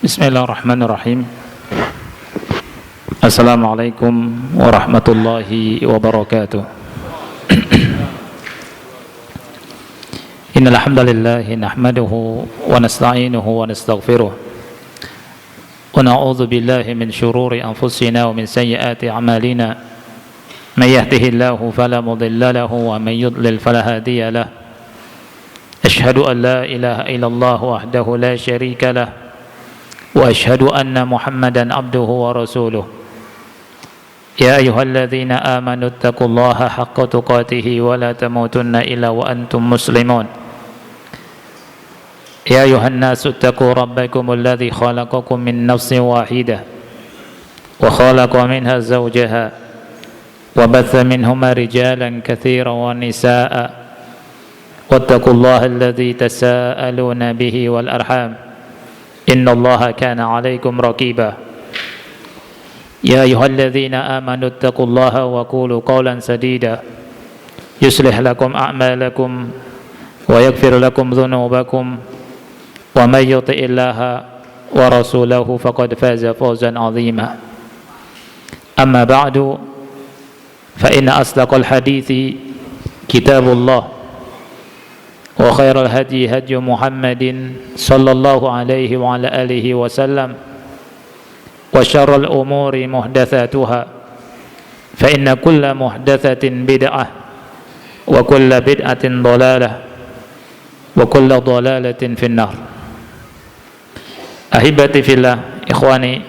Bismillahirrahmanirrahim. Assalamualaikum warahmatullahi wabarakatuh. Innal hamdalillah nahmaduhu wa nasta'inuhu wa nastaghfiruh. Wa na'udzu billahi min shururi anfusina wa min sayyiati a'malina. May yahdihillahu fala mudilla lahu wa may yudlil fala hadiya lahu. Ashhadu an la ilaha illallah wahdahu la syarika lahu. Wa ashhadu anna Muhammadan abduhu wa rasuluh. Ya ayyuhalladzina amanu taqullaha haqqa tuqatih wa la tamutunna illa wa antum muslimun. Ya ayuhan nasu taqu rabbakumul ladzi khalaqakum min nafsin wahidah wa khalaqa minha zawjaha wa batha minhuma rijalan katsiran wa nisaa'a. Wattaqullaha alladzi tasaaluna bihi wal arham. Innallaha kana 'alaikum raqiba. Ya ayyuhalladzina amanu taqullaha wa qulu qawlan sadida yuslih lakum a'malakum wa yaghfir lakum dhunubakum wa may yuti'illaha wa rasulahu faqad faza fawzan 'azima. Amma ba'du, fa inna asdaqal hadithi kitabullah wa khairal hadi hadi Muhammadin sallallahu alaihi wa ala alihi wasallam wa syarrul umuri muhdatsatuha fa inna kulla muhdatsatin bid'ah wa kulla bid'atin dhalalah wa kulla dhalalatin finnar. Ahibati fillah, ikhwani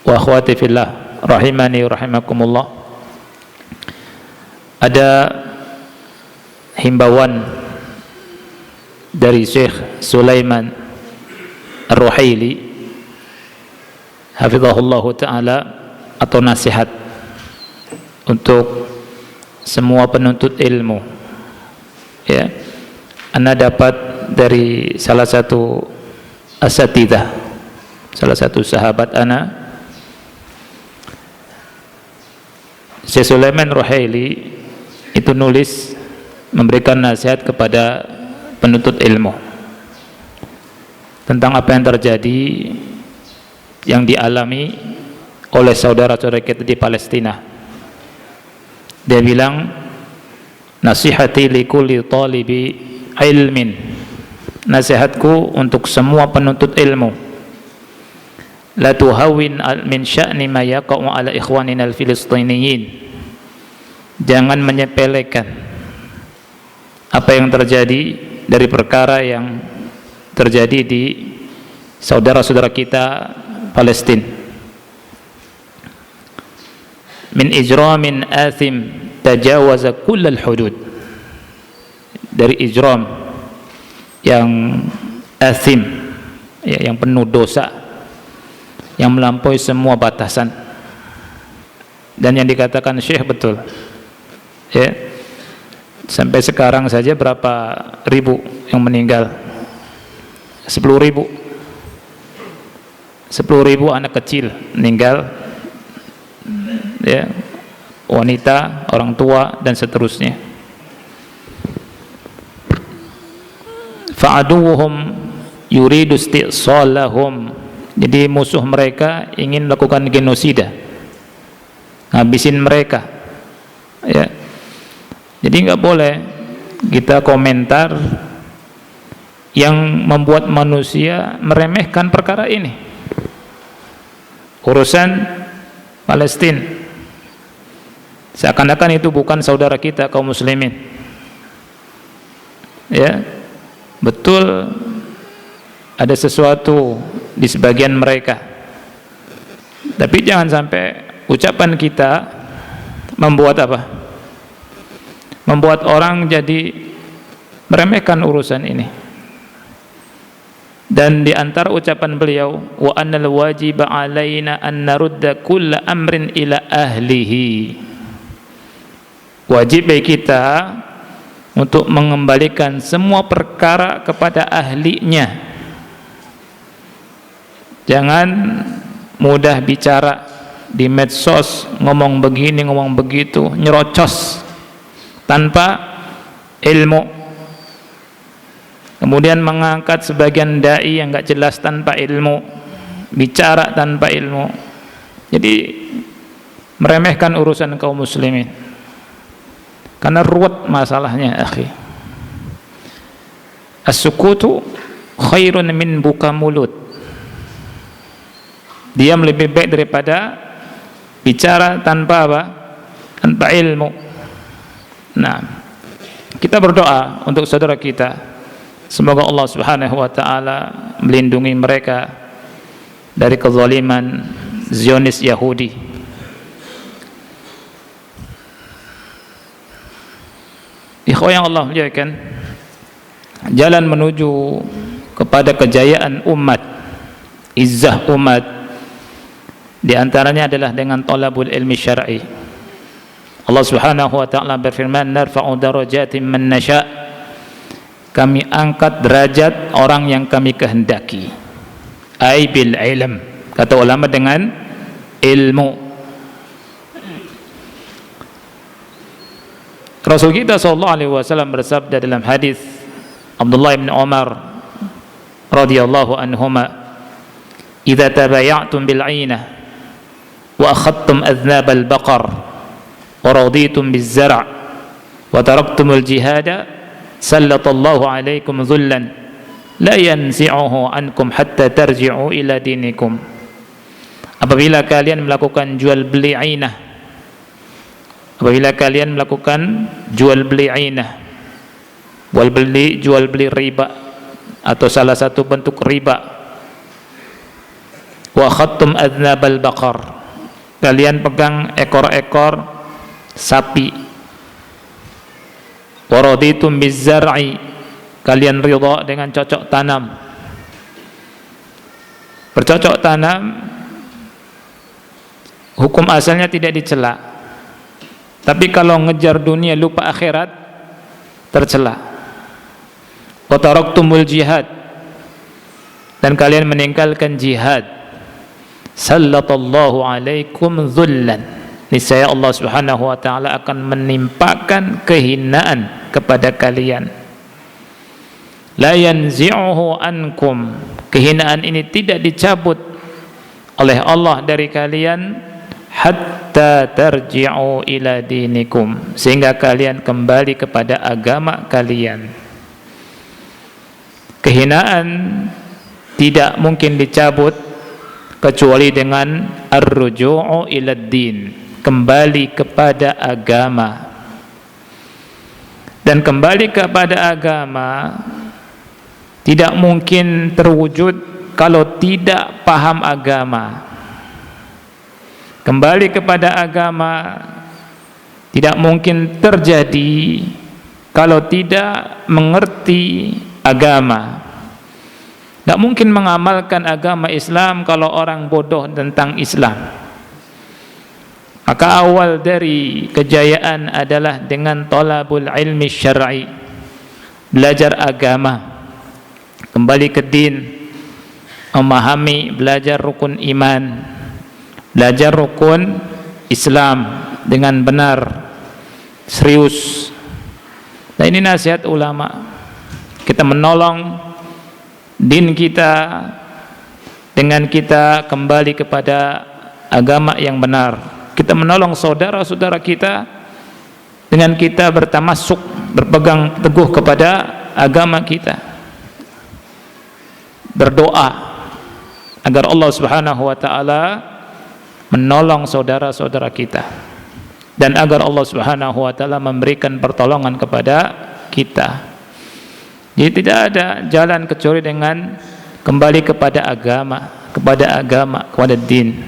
wa akhwati fillah, rahimani rahimakumullah. Ada himbauan dari Syekh Sulaiman Ar-Ruhaili hafizahullahu ta'ala, atau nasihat untuk semua penuntut ilmu. Ya, Anda dapat dari salah satu asatidzah, salah satu sahabat Ana, Syekh Sulaiman Ar-Ruhaili itu nulis memberikan nasihat kepada penuntut ilmu tentang apa yang terjadi, yang dialami oleh saudara-saudara kita di Palestina. Dia bilang, nasihati likulli talibi ilmin, nasihatku untuk semua penuntut ilmu, la tuhawin min sya'ni ma yaqa'u ala ikhwanina al-filistiniyin, jangan menyepelekan apa yang terjadi dari perkara yang terjadi di saudara-saudara kita Palestina. Min ijramin athim tajawaza kullal hudud, dari ijram yang athim, ya, yang penuh dosa, yang melampaui semua batasan. Dan yang dikatakan Syekh betul, ya, sampai sekarang saja berapa ribu yang meninggal? 10.000 anak kecil meninggal, ya, wanita, orang tua, dan seterusnya. Fa'aduhum yuridu isti'salahum, jadi musuh mereka ingin melakukan genosida, ngabisin mereka, ya. Jadi nggak boleh kita komentar yang membuat manusia meremehkan perkara ini. Urusan Palestina, seakan-akan itu bukan saudara kita kaum muslimin. Ya, betul ada sesuatu di sebagian mereka, tapi jangan sampai ucapan kita membuat apa? Membuat orang jadi meremehkan urusan ini. Dan di antara ucapan beliau, wa annal wajiba alaina an narudda kulla amrin ila ahlihi, wajib bagi kita untuk mengembalikan semua perkara kepada ahlinya. Jangan mudah bicara di medsos, ngomong begini, ngomong begitu, nyerocos tanpa ilmu, kemudian mengangkat sebagian dai yang enggak jelas tanpa ilmu, bicara tanpa ilmu. Jadi meremehkan urusan kaum muslimin karena ruwet masalahnya, akhi. As-sukutu khairun min buka mulut. Diam lebih baik daripada bicara tanpa apa? Tanpa ilmu. Nah, kita berdoa untuk saudara kita, semoga Allah Subhanahu wa taala melindungi mereka dari kezaliman Zionis Yahudi. Ikhwah yang Allah muliakan, jalan menuju kepada kejayaan umat, izzah umat, di antaranya adalah dengan talabul ilmi syar'i. Allah Subhanahu wa taala berfirman, narfa'u darajatin man nasha', kami angkat derajat orang yang kami kehendaki. Ai bil ilm, kata ulama, dengan ilmu. Rasul kita sallallahu alaihi wasallam bersabda dalam hadis Abdullah bin Umar radhiyallahu anhuma, "Idza tabaya'tum bil 'ainah wa akhadtum adhnab al baqar wa raditum biz zar' wa taraktumul jihada sallatallahu 'alaikum dhullan la yanzi'uhu ankum hatta tarji'u ila dinikum." Apabila kalian melakukan jual beli ainah, apabila kalian melakukan jual beli ainah, jual beli riba atau salah satu bentuk riba, wa khattum adnabal baqar, kalian pegang ekor-ekor sapi, wa raditum bizzar'i, kalian ridha dengan cocok tanam. Bercocok tanam hukum asalnya tidak dicela, tapi kalau ngejar dunia lupa akhirat tercela. Wa taraktumul jihad, dan kalian meninggalkan jihad, sallatallahu alaikum dhullan, niscaya Allah Subhanahu wa taala akan menimpakan kehinaan kepada kalian. La yanzi'uhu ankum, kehinaan ini tidak dicabut oleh Allah dari kalian, hatta tarji'u ila dinikum, sehingga kalian kembali kepada agama kalian. Kehinaan tidak mungkin dicabut kecuali dengan ar-ruju'u ila din, kembali kepada agama. Dan kembali kepada agama tidak mungkin terwujud kalau tidak paham agama. Kembali kepada agama tidak mungkin terjadi kalau tidak mengerti agama. Tidak mungkin mengamalkan agama Islam kalau orang bodoh tentang Islam. Maka awal dari kejayaan adalah dengan talabul ilmi syar'i, belajar agama, kembali ke din, memahami, belajar rukun iman, belajar rukun Islam dengan benar, serius. Nah, ini nasihat ulama. Kita menolong din kita dengan kita kembali kepada agama yang benar. Kita menolong saudara-saudara kita dengan kita bertamasuk, berpegang teguh kepada agama kita. Berdoa agar Allah Subhanahu wa taala menolong saudara-saudara kita, dan agar Allah Subhanahu wa taala memberikan pertolongan kepada kita. Jadi tidak ada jalan kecuali dengan kembali kepada agama, kepada din.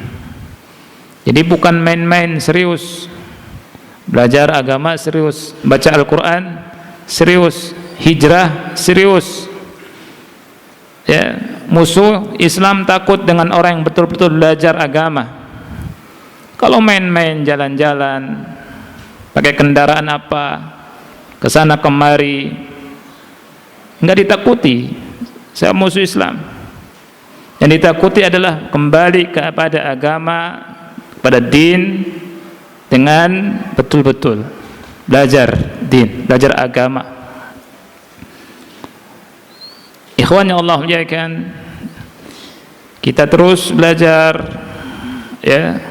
Jadi bukan main-main, serius. Belajar agama serius, baca Al-Qur'an serius, hijrah serius. Ya, musuh Islam takut dengan orang yang betul-betul belajar agama. Kalau main-main, jalan-jalan, pakai kendaraan apa, ke sana kemari, enggak ditakuti. Saya musuh Islam. Yang ditakuti adalah kembali kepada agama, kepada din, dengan betul-betul belajar din, belajar agama. Ikhwan yang Allah muliakan, Kita terus belajar, ya,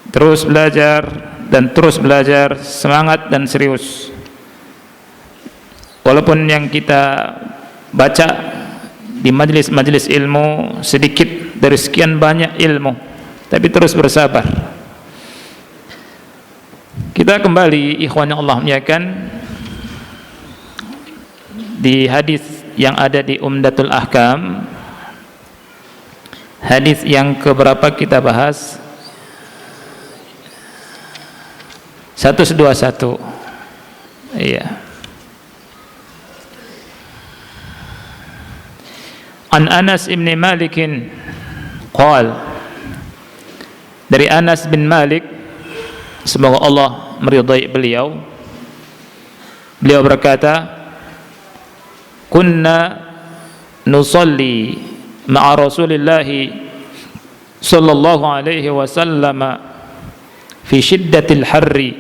terus belajar dan terus belajar, semangat dan serius. Walaupun yang kita baca di majelis-majelis ilmu sedikit dari sekian banyak ilmu, tapi terus bersabar. Kita kembali, ikhwan yang Allah muliakan, di hadis yang ada di Umdatul Ahkam. Hadis yang keberapa kita bahas? 121. Iya. An Anas bin Malik qala, dari Anas bin Malik, semoga Allah meridai beliau berkata, kunna nusalli ma'a Rasulillah sallallahu alaihi wasallam fi shiddatil harri,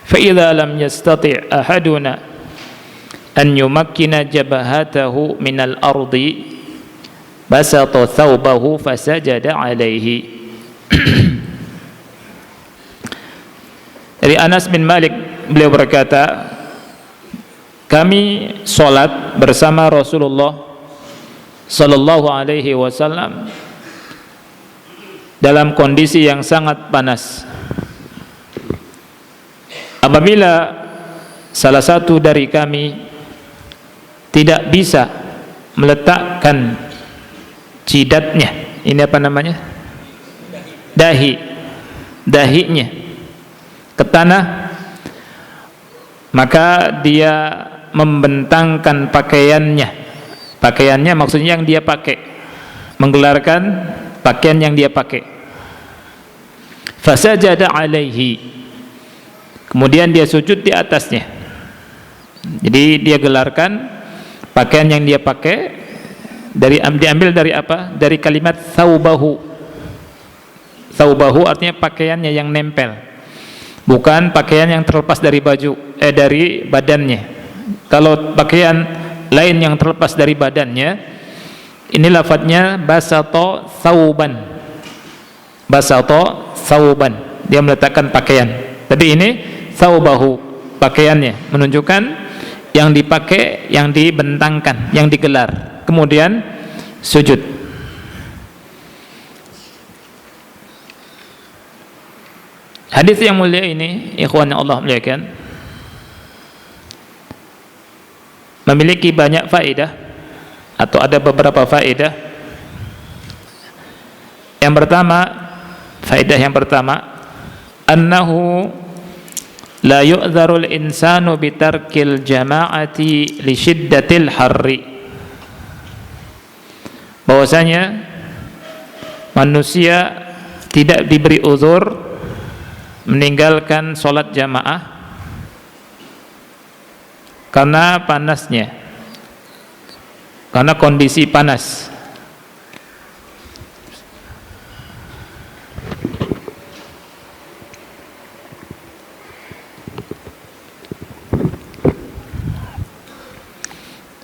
fa idza lam yastati' ahaduna an yumakkina jabhatahu minal ardi basata thawbahu fasajada alaihi. Dari Anas bin Malik, beliau berkata, kami sholat bersama Rasulullah sallallahu alaihi wasallam dalam kondisi yang sangat panas. Apabila salah satu dari kami tidak bisa meletakkan jidatnya, ini apa namanya? Dahinya ke tanah, maka dia membentangkan pakaiannya maksudnya yang dia pakai, menggelarkan pakaian yang dia pakai. Fasajada alaihi, kemudian dia sujud di atasnya. Jadi dia gelarkan pakaian yang dia pakai, diambil dari apa? Dari kalimat thawbahu. Thawbahu artinya pakaiannya yang nempel, bukan pakaian yang terlepas dari dari badannya. Kalau pakaian lain yang terlepas dari badannya, ini lafadznya basato thawban. Basato thawban, dia meletakkan pakaian. Tapi ini thawbahu, pakaiannya, menunjukkan yang dipakai, yang dibentangkan, yang digelar, kemudian sujud. Hadis yang mulia ini, ikhwan yang Allah muliakan, memiliki banyak faedah, atau ada beberapa faedah. Yang pertama, faedah yang pertama, annahu la yu'dzarul insanu bitarkil jama'ati li syiddatil harri, bahwasanya manusia tidak diberi uzur meninggalkan sholat jamaah karena panasnya, karena kondisi panas.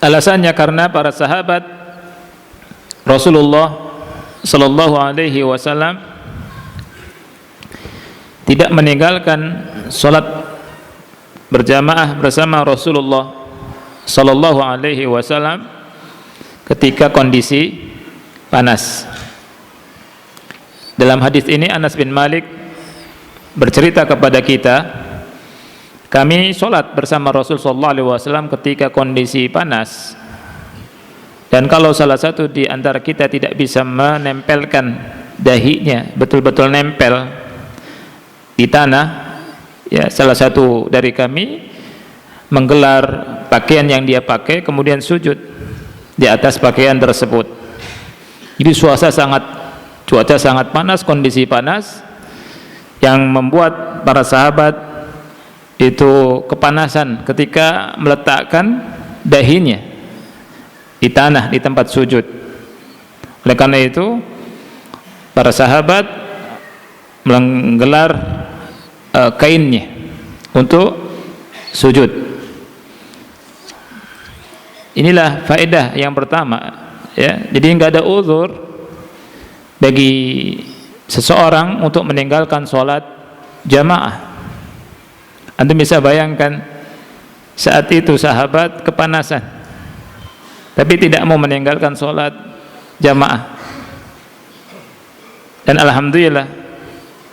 Alasannya karena para sahabat Rasulullah sallallahu alaihi wasallam tidak meninggalkan salat berjamaah bersama Rasulullah sallallahu alaihi wasallam ketika kondisi panas. Dalam hadis ini Anas bin Malik bercerita kepada kita, kami sholat bersama Rasul sallallahu alaihi wasallam ketika kondisi panas, dan kalau salah satu di antara kita tidak bisa menempelkan dahinya, betul-betul nempel di tanah, ya, salah satu dari kami menggelar pakaian yang dia pakai, kemudian sujud di atas pakaian tersebut. Jadi cuaca sangat panas, kondisi panas yang membuat para sahabat itu kepanasan ketika meletakkan dahinya di tanah, di tempat sujud. Oleh karena itu para sahabat menggelar kainnya untuk sujud. Inilah faedah yang pertama, ya. Jadi nggak ada uzur bagi seseorang untuk meninggalkan sholat jamaah. Antum bisa bayangkan saat itu sahabat kepanasan, tapi tidak mau meninggalkan sholat jamaah. Dan alhamdulillah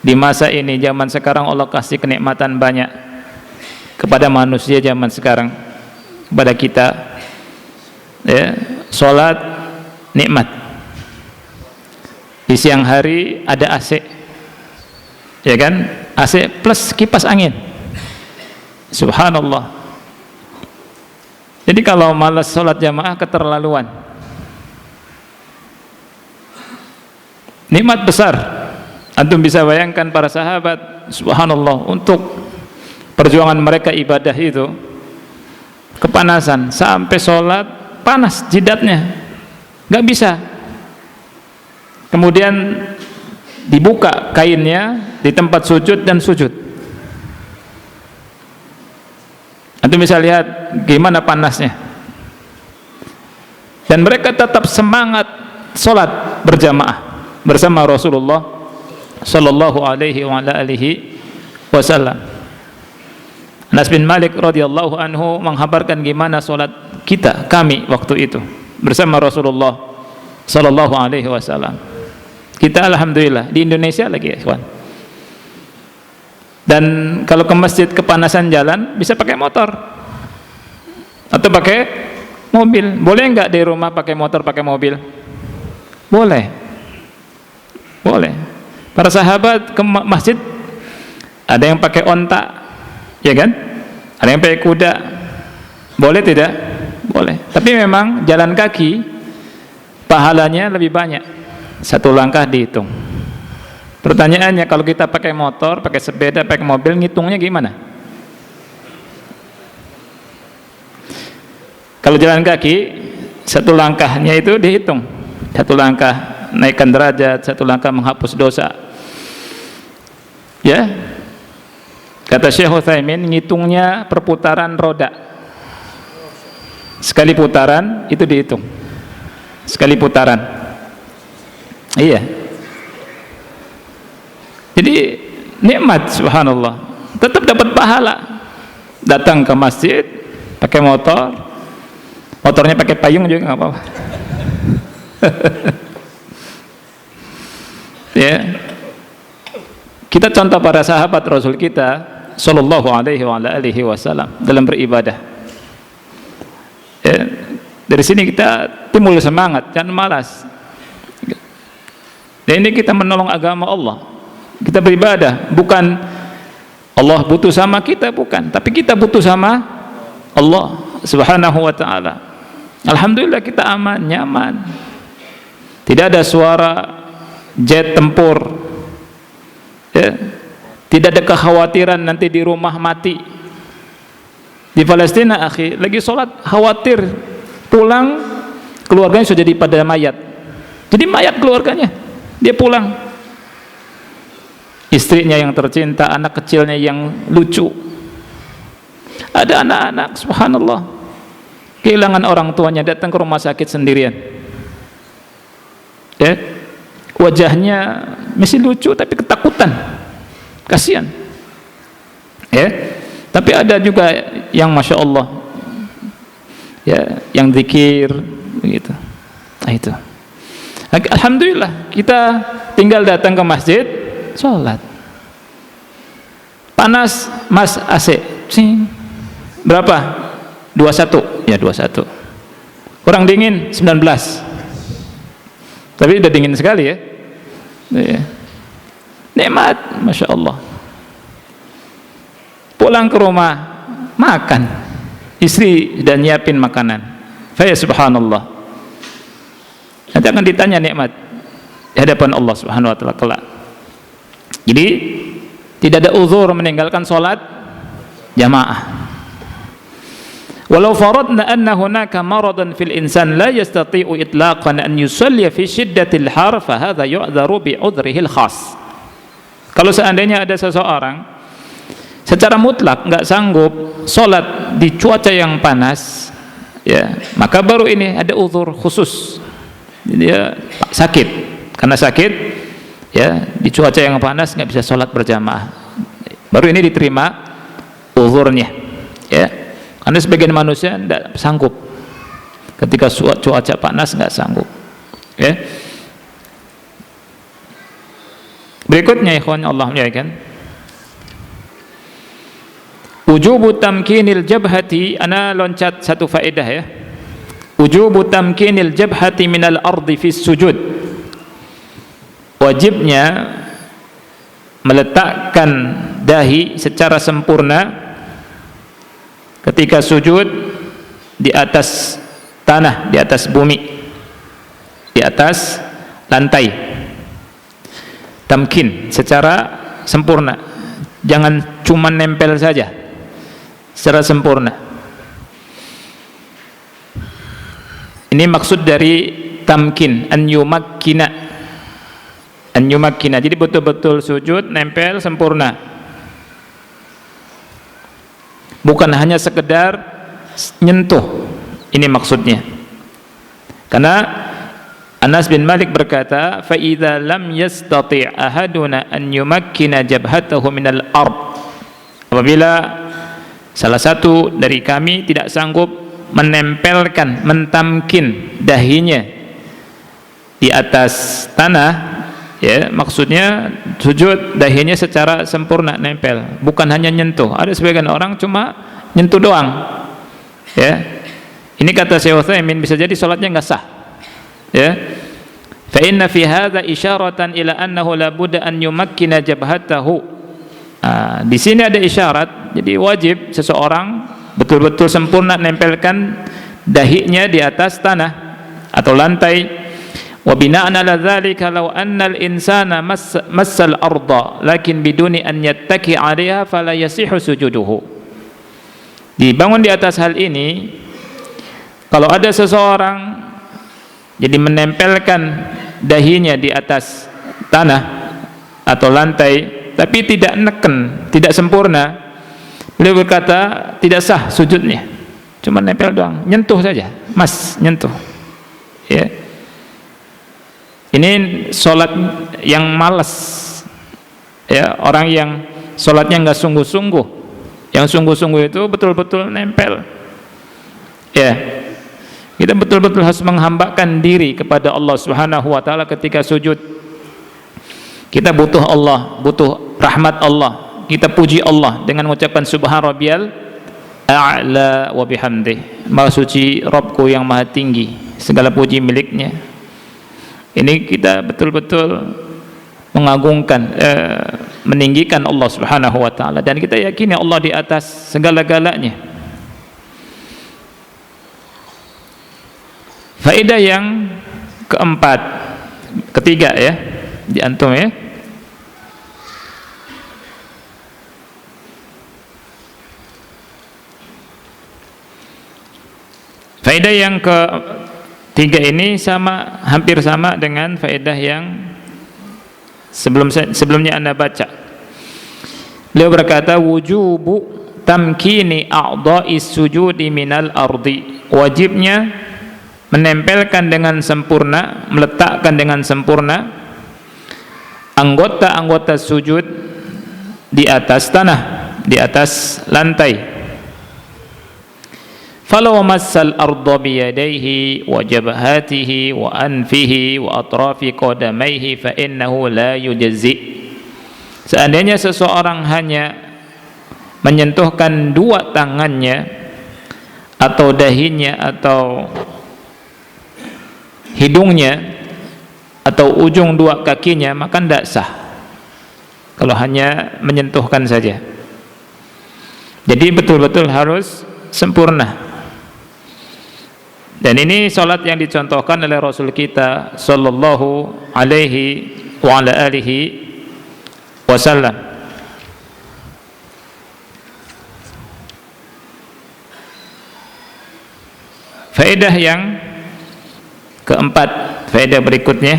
di masa ini, zaman sekarang, Allah kasih kenikmatan banyak kepada manusia zaman sekarang, kepada kita, ya, sholat nikmat. Di siang hari ada AC, ya kan, AC plus kipas angin. Subhanallah. Jadi kalau malas sholat jamaah keterlaluan. Nikmat besar. Antum bisa bayangkan para sahabat, subhanallah, untuk perjuangan mereka ibadah itu kepanasan, sampai sholat panas jidatnya, gak bisa. Kemudian dibuka kainnya di tempat sujud dan sujud. Antum bisa lihat gimana panasnya. Dan mereka tetap semangat sholat berjamaah bersama Rasulullah sallallahu alaihi wa ala alihi wasallam. Anas bin Malik radhiyallahu anhu menghabarkan gimana sholat kami waktu itu bersama Rasulullah sallallahu alaihi wasallam. Kita alhamdulillah di Indonesia lagi, ya kawan. Dan kalau ke masjid kepanasan jalan, bisa pakai motor atau pakai mobil. Boleh nggak di rumah pakai motor, pakai mobil? Boleh, boleh. Para sahabat ke masjid, ada yang pakai onta, ya kan? Ada yang pakai kuda. Boleh tidak? Boleh. Tapi memang jalan kaki pahalanya lebih banyak. Satu langkah dihitung. Pertanyaannya, kalau kita pakai motor, pakai sepeda, pakai mobil, ngitungnya gimana? Kalau jalan kaki, satu langkahnya itu dihitung. Satu langkah naikkan derajat, satu langkah menghapus dosa. Ya, kata Syekh Utsaimin, ngitungnya perputaran roda. Sekali putaran itu dihitung. Sekali putaran. Iya. Jadi nikmat, subhanallah. Tetap dapat pahala. Datang ke masjid pakai motor, motornya pakai payung juga nggak apa-apa. Ya, kita contoh para sahabat Rasul kita sallallahu alaihi wa alihi wasallam dalam beribadah. Ya, dari sini kita timbul semangat, jangan malas. Dan ini kita menolong agama Allah. Kita beribadah, bukan Allah butuh sama kita, bukan, tapi kita butuh sama Allah subhanahu wa ta'ala. Alhamdulillah kita aman, nyaman. Tidak ada suara jet tempur, ya. Tidak ada kekhawatiran nanti di rumah mati. Di Palestina, akhi, lagi sholat khawatir pulang keluarganya sudah jadi pada mayat. Jadi mayat keluarganya, dia pulang, istrinya yang tercinta, anak kecilnya yang lucu. Ada anak-anak, subhanallah, kehilangan orang tuanya, datang ke rumah sakit sendirian. Ya, wajahnya masih lucu tapi ketakutan, kasihan. Ya, tapi ada juga yang masya Allah, ya, yang zikir begitu. Nah, itu. Alhamdulillah kita tinggal datang ke masjid, sholat. Panas, mas AC, sing. Berapa? 21, ya 21. Kurang dingin 19. Tapi udah dingin sekali, ya. Ya. Nikmat, masya Allah. Pulang ke rumah, makan. Istri dan nyiapin makanan. Saya subhanallah. Nanti akan ditanya nikmat di hadapan Allah subhanahu wa ta'ala kelak. Jadi tidak ada uzur meninggalkan sholat jamaah. Walau faradna anna hunaka maradan fil insan la yastati'u itlaqan an yusalli fi shiddatil har fa hadha yu'dharu bi udhrihi al khas. Kalau seandainya ada seseorang secara mutlak enggak sanggup sholat di cuaca yang panas, ya, maka baru ini ada uzur khusus. Dia sakit, karena sakit, ya, di cuaca yang panas nggak bisa sholat berjamaah. Baru ini diterima uzurnya, ya. Karena sebagian manusia tidak sanggup ketika cuaca panas, nggak sanggup, ya. Berikutnya ikhwan Allah muliakan, wujubu tamkinil jabhati, ana loncat satu faedah ya. Wujubu tamkinil jabhati minal ardi fis sujud, wajibnya meletakkan dahi secara sempurna ketika sujud di atas tanah, di atas bumi, di atas lantai. Tamkin secara sempurna, jangan cuma nempel saja, secara sempurna. Ini maksud dari tamkin, an yumakkina, jadi betul-betul sujud nempel sempurna, bukan hanya sekedar nyentuh. Ini maksudnya. Karena Anas bin Malik berkata, fa idza lam yastati' ahaduna an yumakkina jabhatahu minal ard, apabila salah satu dari kami tidak sanggup menempelkan, mentamkin dahinya di atas tanah, ya, maksudnya sujud dahinya secara sempurna nempel, bukan hanya nyentuh. Ada sebagian orang cuma nyentuh doang, ya. Ini kata Syekh Utsaimin, bisa jadi salatnya enggak sah, ya. Fa inna fi hadza isyaratan ila annahu la budda an yumakkina jabhatahu. Di sini ada isyarat, jadi wajib seseorang betul-betul sempurna nempelkan dahinya di atas tanah atau lantai. Wa bina'an ala dzalika law anna al-insana massal arda lakin biduni an yattaki 'alaiha fala yasihu sujuduhu. Dibangun di atas hal ini, kalau ada seseorang jadi menempelkan dahinya di atas tanah atau lantai tapi tidak neken, tidak sempurna, beliau berkata tidak sah sujudnya, cuma nempel doang, nyentuh saja, mas, nyentuh, ya. Ini sholat yang malas, ya, orang yang sholatnya nggak sungguh-sungguh. Yang sungguh-sungguh itu betul-betul nempel, ya. Kita betul-betul harus menghambakan diri kepada Allah Subhanahu wa taala ketika sujud. Kita butuh Allah, butuh rahmat Allah. Kita puji Allah dengan mengucapkan subhan rabbiyal a'la wa bihamdih. Maha suci Rabbku yang maha tinggi, segala puji miliknya. Ini kita betul-betul mengagungkan, meninggikan Allah Subhanahu wa taala, dan kita yakini Allah di atas segala-galanya. Faedah yang ketiga ya, di antum ya. Faedah yang ketiga ini hampir sama dengan faedah yang sebelumnya Anda baca. Beliau berkata, wujubu tamkini a'dha'is sujudi minal ardi, wajibnya menempelkan dengan sempurna, meletakkan dengan sempurna anggota-anggota sujud di atas tanah, di atas lantai. Falau massal arda biyadaihi wa jabhatihi wa anfihi wa atrafi qadamaihi fa innahu la yujzi. Seandainya seseorang hanya menyentuhkan dua tangannya atau dahinya atau hidungnya atau ujung dua kakinya, maka tidak sah kalau hanya menyentuhkan saja. Jadi betul-betul harus sempurna. Dan ini salat yang dicontohkan oleh Rasul kita sallallahu alaihi wa ala alihi wasallam. Faedah yang keempat, faedah berikutnya,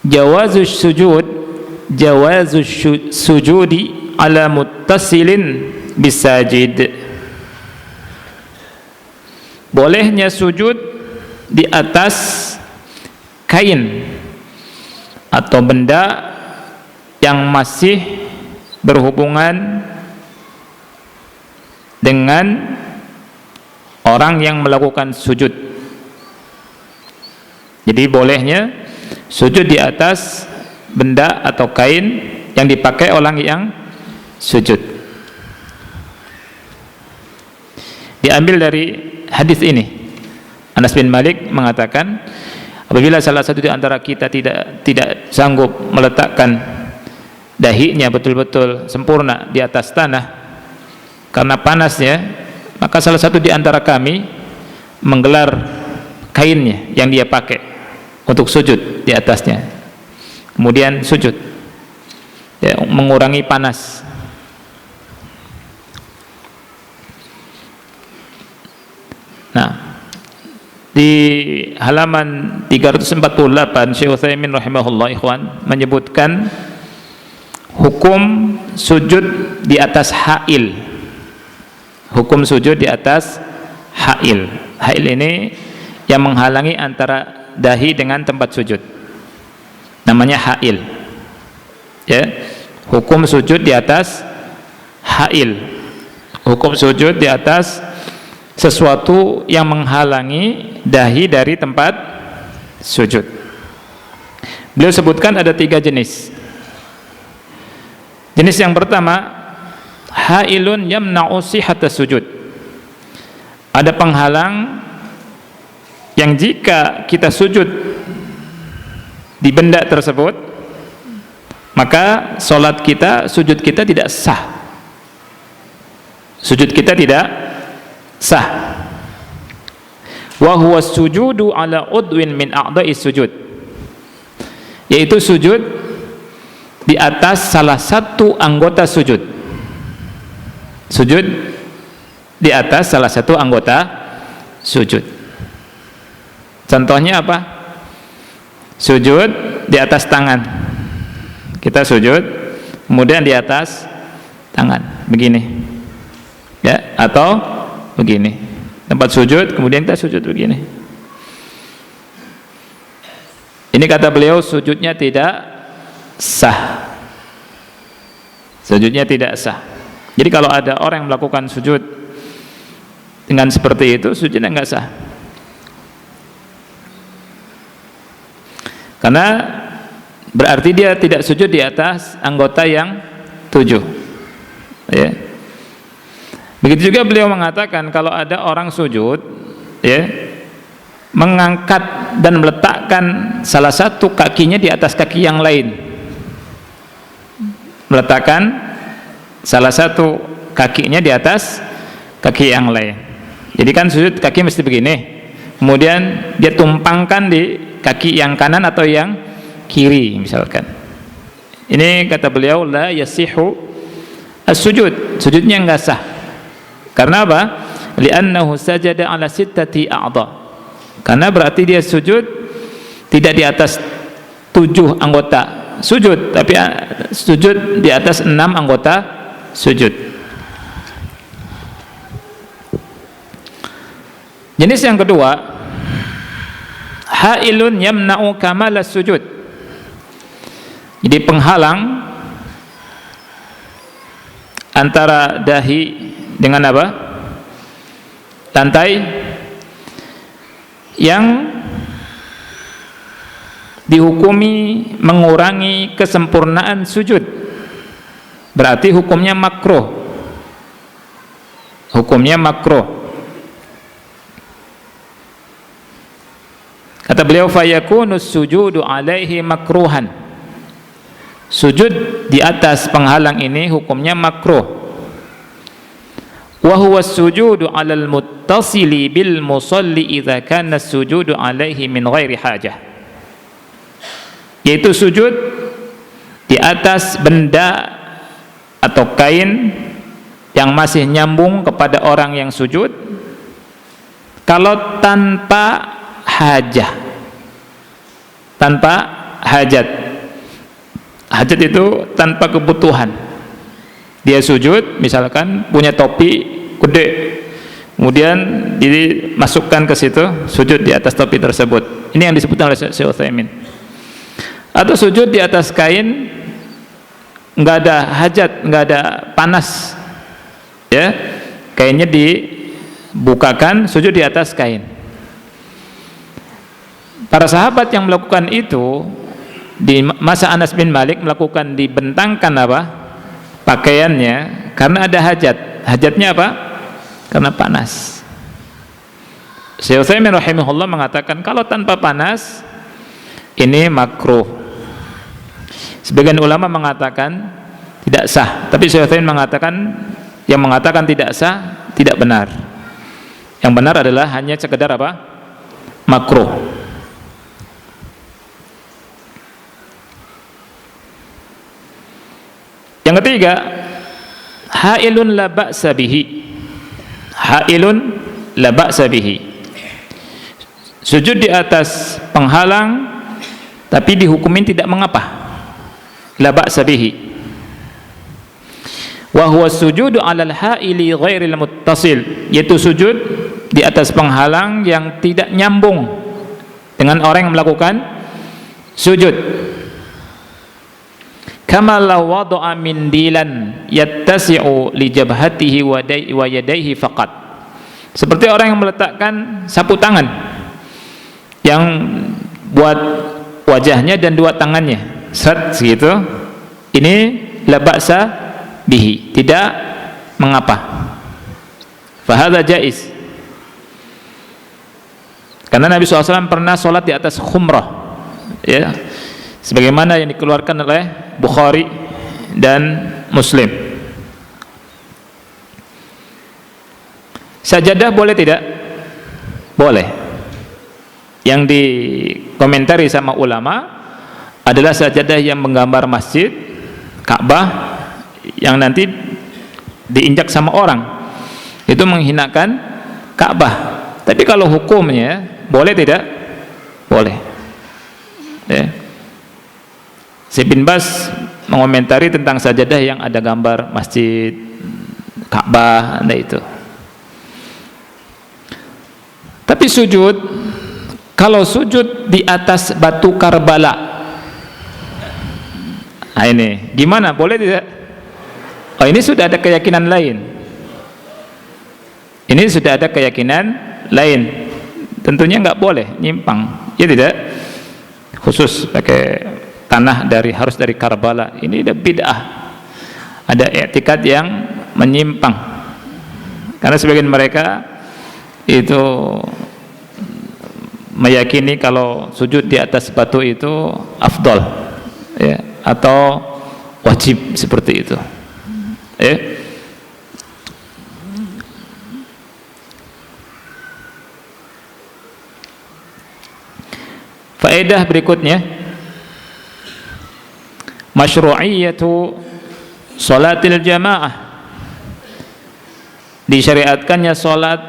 jawazus sujudi ala muttasilin bisajid. Bolehnya sujud di atas kain atau benda yang masih berhubungan dengan orang yang melakukan sujud. Jadi bolehnya sujud di atas benda atau kain yang dipakai orang yang sujud. Diambil dari hadis ini, Anas bin Malik mengatakan, apabila salah satu di antara kita tidak sanggup meletakkan dahinya betul-betul sempurna di atas tanah karena panasnya, maka salah satu di antara kami menggelar kainnya yang dia pakai untuk sujud di atasnya, kemudian sujud, ya, mengurangi panas. Nah, di halaman 348 Syekh Utsaimin rahimahullah ikhwan menyebutkan hukum sujud di atas ha'il. Hukum sujud di atas ha'il. Ha'il ini yang menghalangi antara dahi dengan tempat sujud, namanya ha'il, ya. Hukum sujud di atas ha'il, hukum sujud di atas sesuatu yang menghalangi dahi dari tempat sujud. Beliau sebutkan ada 3 jenis. Jenis yang pertama, ha'ilun yamna'u sihhatas sujud. Ada penghalang yang jika kita sujud di benda tersebut, maka solat kita, sujud kita tidak sah. Sujud kita tidak sah. Wa huwa sujudu ala udwin min a'dha'is sujud, yaitu sujud di atas salah satu anggota sujud. Sujud di atas salah satu anggota sujud. Contohnya apa? Sujud di atas tangan. Kita sujud kemudian di atas tangan begini, ya, atau begini, tempat sujud kemudian kita sujud begini. Ini kata beliau sujudnya tidak sah. Sujudnya tidak sah. Jadi kalau ada orang yang melakukan sujud dengan seperti itu, sujudnya enggak sah. Karena berarti dia tidak sujud di atas anggota yang 7, ya. Begitu juga beliau mengatakan kalau ada orang sujud, ya, mengangkat dan meletakkan salah satu kakinya di atas kaki yang lain, meletakkan salah satu kakinya di atas kaki yang lain. Jadi kan sujud kaki mesti begini, kemudian dia tumpangkan di kaki yang kanan atau yang kiri misalkan. Ini kata beliau la yasihu as-sujud, sujudnya enggak sah. Karena apa? Li'annahu sajada ala sittati a'dha. Karena berarti dia sujud tidak di atas 7 anggota sujud, tapi sujud di atas 6 anggota sujud. Jenis yang kedua, ha'ilun yamna'u kamalas sujud. Jadi penghalang antara dahi dengan apa? Lantai, yang dihukumi mengurangi kesempurnaan sujud. Berarti hukumnya makruh. Hukumnya makruh. Kata beliau fayakunu sujudu alaihi makruhan. Sujud di atas penghalang ini hukumnya makruh. Wa huwa sujudu 'alal muttasili bil musalli idza kana sujudu alaihi min ghairi hajah. Yaitu sujud di atas benda atau kain yang masih nyambung kepada orang yang sujud kalau tanpa hajah, tanpa hajat. Hajat itu tanpa kebutuhan. Dia sujud misalkan punya topi gede, kemudian dimasukkan ke situ, sujud di atas topi tersebut. Ini yang disebutkan oleh Syekh Utsaimin. Atau sujud di atas kain, nggak ada hajat, nggak ada panas, ya, kainnya dibukakan, sujud di atas kain. Para sahabat yang melakukan itu di masa Anas bin Malik melakukan, dibentangkan apa? Pakaiannya karena ada hajat. Hajatnya apa? Karena panas. Syekh Utsaimin rahimahullah mengatakan kalau tanpa panas ini makruh. Sebagian ulama mengatakan tidak sah, tapi Syekh Utsaimin mengatakan yang mengatakan tidak sah tidak benar. Yang benar adalah hanya sekedar apa? Makruh. Yang ketiga, hailun la ba'sa bihi. Hailun la ba'sa bihi. Sujud di atas penghalang tapi dihukumin tidak mengapa. La ba'sa bihi. Wa huwa sujudu 'alal ha'ili ghairil muttasil, yaitu sujud di atas penghalang yang tidak nyambung dengan orang yang melakukan sujud. Kama law wada'a mindilan yattasi'u li jabhatihi wa yadayhi faqat. Seperti orang yang meletakkan sapu tangan yang buat wajahnya dan dua tangannya, set segitu. Ini la ba'sa bihi, tidak mengapa. Fa hadza jaiz. Karena Nabi SAW pernah sholat di atas khumrah, ya, sebagaimana yang dikeluarkan oleh Bukhari dan Muslim. Sajadah boleh tidak? Boleh. Yang dikomentari sama ulama adalah sajadah yang menggambar masjid, Ka'bah, yang nanti diinjak sama orang, itu menghinakan Ka'bah. Tapi kalau hukumnya boleh tidak? Boleh, ya. Syekh bin Baz mengomentari tentang sajadah yang ada gambar masjid, Ka'bah, nah itu. Tapi sujud, kalau sujud di atas batu Karbala, nah ini gimana? Boleh tidak? Oh, ini sudah ada keyakinan lain. Ini sudah ada keyakinan lain. Tentunya nggak boleh nyimpang, ya tidak? Khusus pakai tanah harus dari Karbala, ini ada bid'ah, ada i'tikad yang menyimpang. Karena sebagian mereka itu meyakini kalau sujud di atas batu itu afdal, ya, atau wajib seperti itu, ya. Faedah berikutnya, masyru'iyatu salatil jamaah, disyariatkannya salat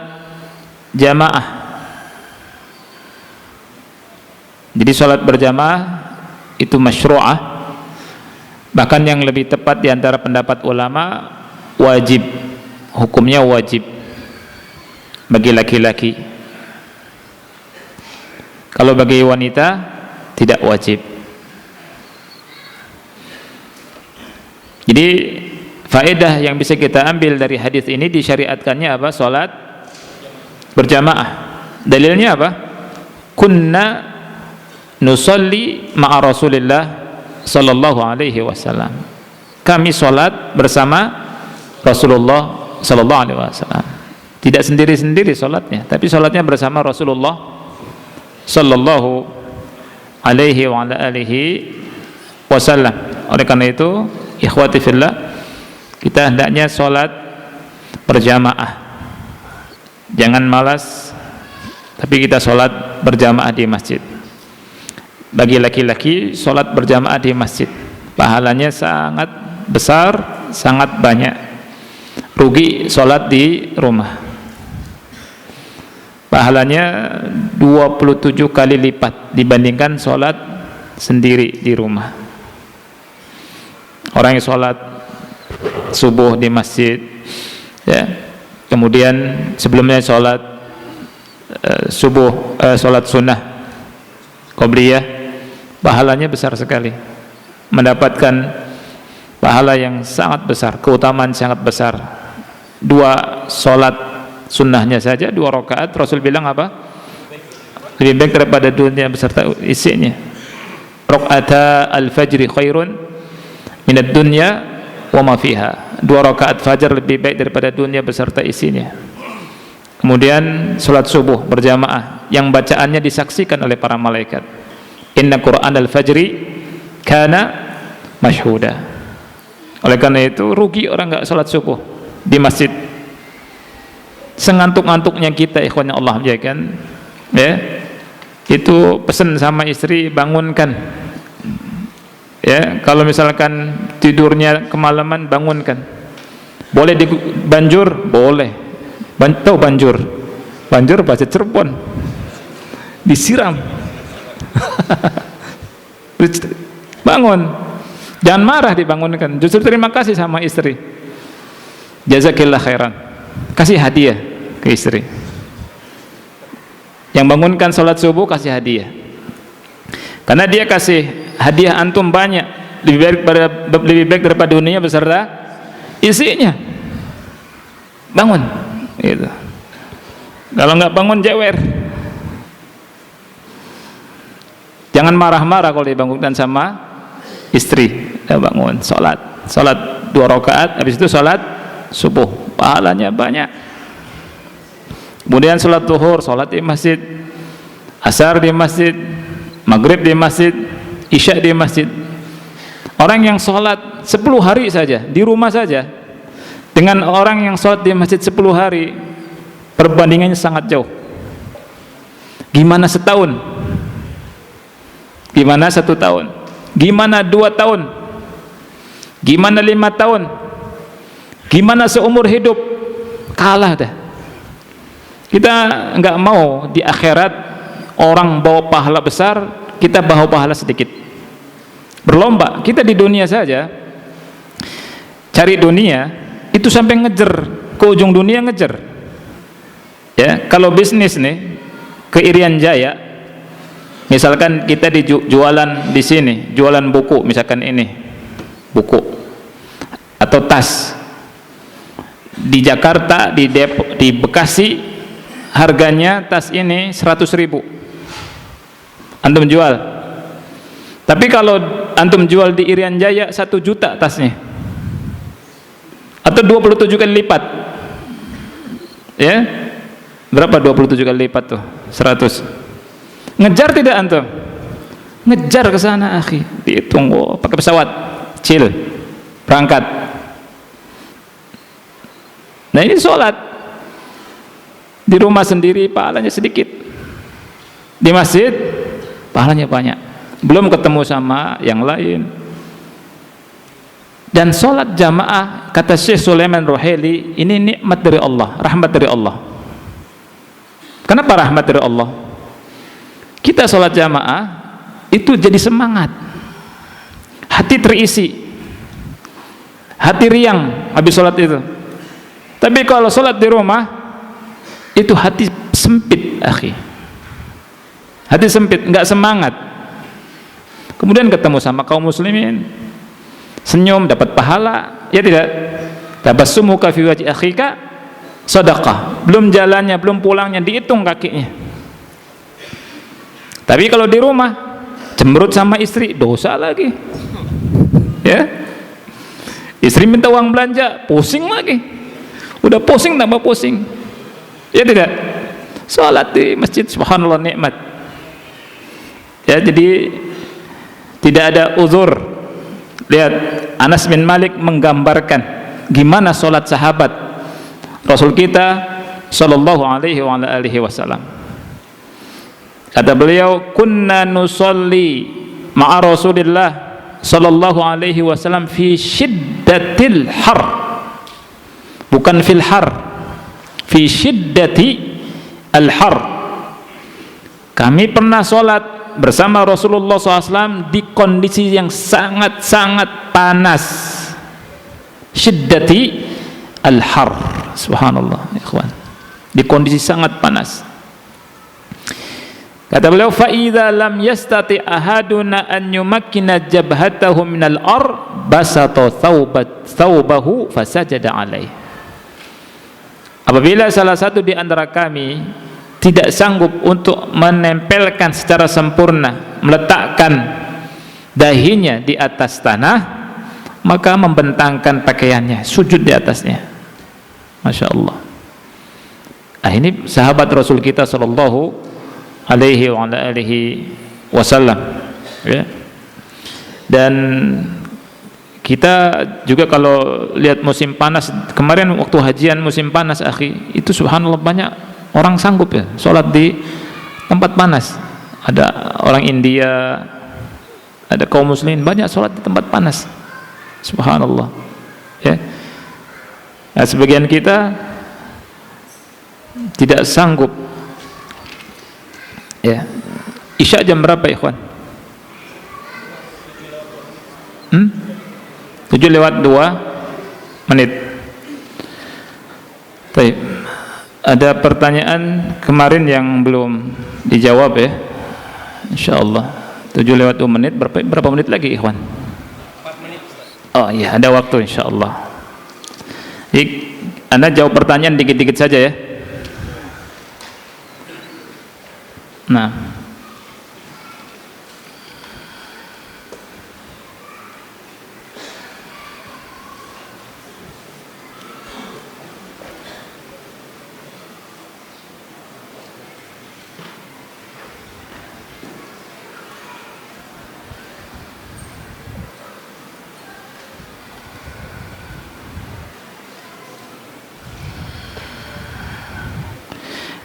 jamaah. Jadi salat berjamaah itu masyru'ah, bahkan yang lebih tepat di antara pendapat ulama wajib, hukumnya wajib bagi laki-laki. Kalau bagi wanita tidak wajib. Jadi faedah yang bisa kita ambil dari hadis ini, disyariatkannya apa? Salat berjamaah. Dalilnya apa? Kunna nusalli ma'a Rasulillah sallallahu alaihi wasallam. Kami salat bersama Rasulullah sallallahu alaihi wasallam. Tidak sendiri-sendiri salatnya, tapi salatnya bersama Rasulullah sallallahu alaihi wa ala alihi wasallam. Oleh karena itu, ikhwati fillah, kita hendaknya sholat berjamaah. Jangan malas, tapi kita sholat berjamaah di masjid. Bagi laki-laki, sholat berjamaah di masjid pahalanya sangat besar, sangat banyak. Rugi sholat di rumah, pahalanya 27 kali lipat dibandingkan sholat sendiri di rumah. Orang yang sholat subuh di masjid, ya, kemudian sebelumnya sholat subuh, sholat sunnah qobliyah, pahalanya besar sekali, mendapatkan pahala yang sangat besar, keutamaan sangat besar. 2 sholat sunnahnya saja 2 rakaat, Rasul bilang apa? Lebih baik daripada dunia beserta isinya. Raq'ata al-fajri khairun minad dunya wa ma fiha. 2 rakaat fajar lebih baik daripada dunia beserta isinya. Kemudian salat subuh berjamaah yang bacaannya disaksikan oleh para malaikat. Inna Qur'an al-fajri kana mashhuda. Oleh karena itu rugi orang enggak salat subuh di masjid. Sengantuk-ngantuknya kita, ikhwan Allah menjadikan, ya, itu pesan sama istri, bangunkan, ya, kalau misalkan tidurnya kemalaman, bangunkan. Boleh dibanjur, boleh. Tahu banjur bahasa Cirebon, disiram. Bangun, jangan marah, dibangunkan, justru terima kasih sama istri, jazakillah khairan, kasih hadiah ke istri. Yang bangunkan sholat subuh kasih hadiah, karena dia kasih hadiah antum banyak, lebih baik daripada dunia beserta isinya. Bangun gitu. Kalau nggak bangun jewer. Jangan marah-marah kalau dibangunkan sama istri. Ya, bangun, sholat 2 rakaat, habis itu sholat subuh, pahalanya banyak. Kemudian sholat zuhur, sholat di masjid, asar di masjid, maghrib di masjid, isya di masjid. Orang yang sholat 10 hari saja di rumah saja dengan orang yang sholat di masjid 10 hari, perbandingannya sangat jauh. Gimana setahun? Gimana 1 tahun? Gimana 2 tahun? Gimana 5 tahun? Gimana seumur hidup? Kalah dah. Kita enggak mau di akhirat orang bawa pahala besar, kita bawa pahala sedikit. Berlomba, kita di dunia saja cari dunia, itu sampai ngejar ke ujung dunia, ngejar. Ya, kalau bisnis nih ke Irian Jaya, misalkan kita jualan di sini, jualan buku, misalkan ini buku atau tas. Di Jakarta, di Depok, di Bekasi, harganya tas ini 100.000, antum jual. Tapi kalau antum jual di Irian Jaya 1 juta tasnya, atau 27 kali lipat, ya, berapa 27 kali lipat tuh? 100. Ngejar tidak antum? Ngejar ke sana, akhi. Dihitung, oh, pakai pesawat, chill, berangkat. Nah, ini sholat di rumah sendiri pahalanya sedikit, di masjid pahalanya banyak, belum ketemu sama yang lain. Dan sholat jamaah, kata Syekh Sulaiman Ruhaili, ini nikmat dari Allah, rahmat dari Allah. Kenapa rahmat dari Allah? Kita sholat jamaah itu jadi semangat, hati terisi, hati riang habis sholat itu. Tapi kalau sholat di rumah itu hati sempit, akhi, hati sempit, nggak semangat. Kemudian ketemu sama kaum muslimin, senyum, dapat pahala, ya tidak? Tabassumuka fi wajhi akhika sedekah. Belum jalannya, belum pulangnya, dihitung kakinya. Tapi kalau di rumah cemberut sama istri, dosa lagi, ya. Istri minta uang belanja, pusing lagi. Udah pusing tambah pusing, ya tidak? Salat di masjid, subhanallah, nikmat. Ya, jadi tidak ada uzur. Lihat, Anas bin Malik menggambarkan gimana salat sahabat Rasul kita sallallahu alaihi wasallam. Kata beliau, kunna nusalli ma'a Rasulillah sallallahu alaihi wasallam fi syiddatil har, bukan fil har, fi syiddati al har. Kami pernah sholat bersama Rasulullah SAW di kondisi yang sangat-sangat panas, syiddati al har, subhanallah, ikhwan, di kondisi sangat panas. Kata beliau, fa idza lam yastati ahaduna an yumakkina jabhatahu minal basata thawbahu fasajada alaih. Apabila salah satu di antara kami tidak sanggup untuk menempelkan secara sempurna, meletakkan dahinya di atas tanah, maka membentangkan pakaiannya, sujud di atasnya. Masya Allah. Ini sahabat Rasul kita sallallahu alaihi wa ala alihi wasallam, ya. Dan kita juga kalau lihat musim panas, kemarin waktu hajian musim panas, akhi, itu subhanallah banyak orang sanggup ya sholat di tempat panas. Ada orang India, ada kaum muslimin banyak sholat di tempat panas, subhanallah, ya. Nah, sebagian kita tidak sanggup. Ya. Isya jam berapa, ikhwan? 7:02. Baik. Ada pertanyaan kemarin yang belum dijawab ya. Insyaallah 7:02. Berapa menit lagi, ikhwan? 4 menit, Ustaz. Oh iya, ada waktu insyaallah. Jadi, Anda jawab pertanyaan dikit-dikit saja ya. Nah,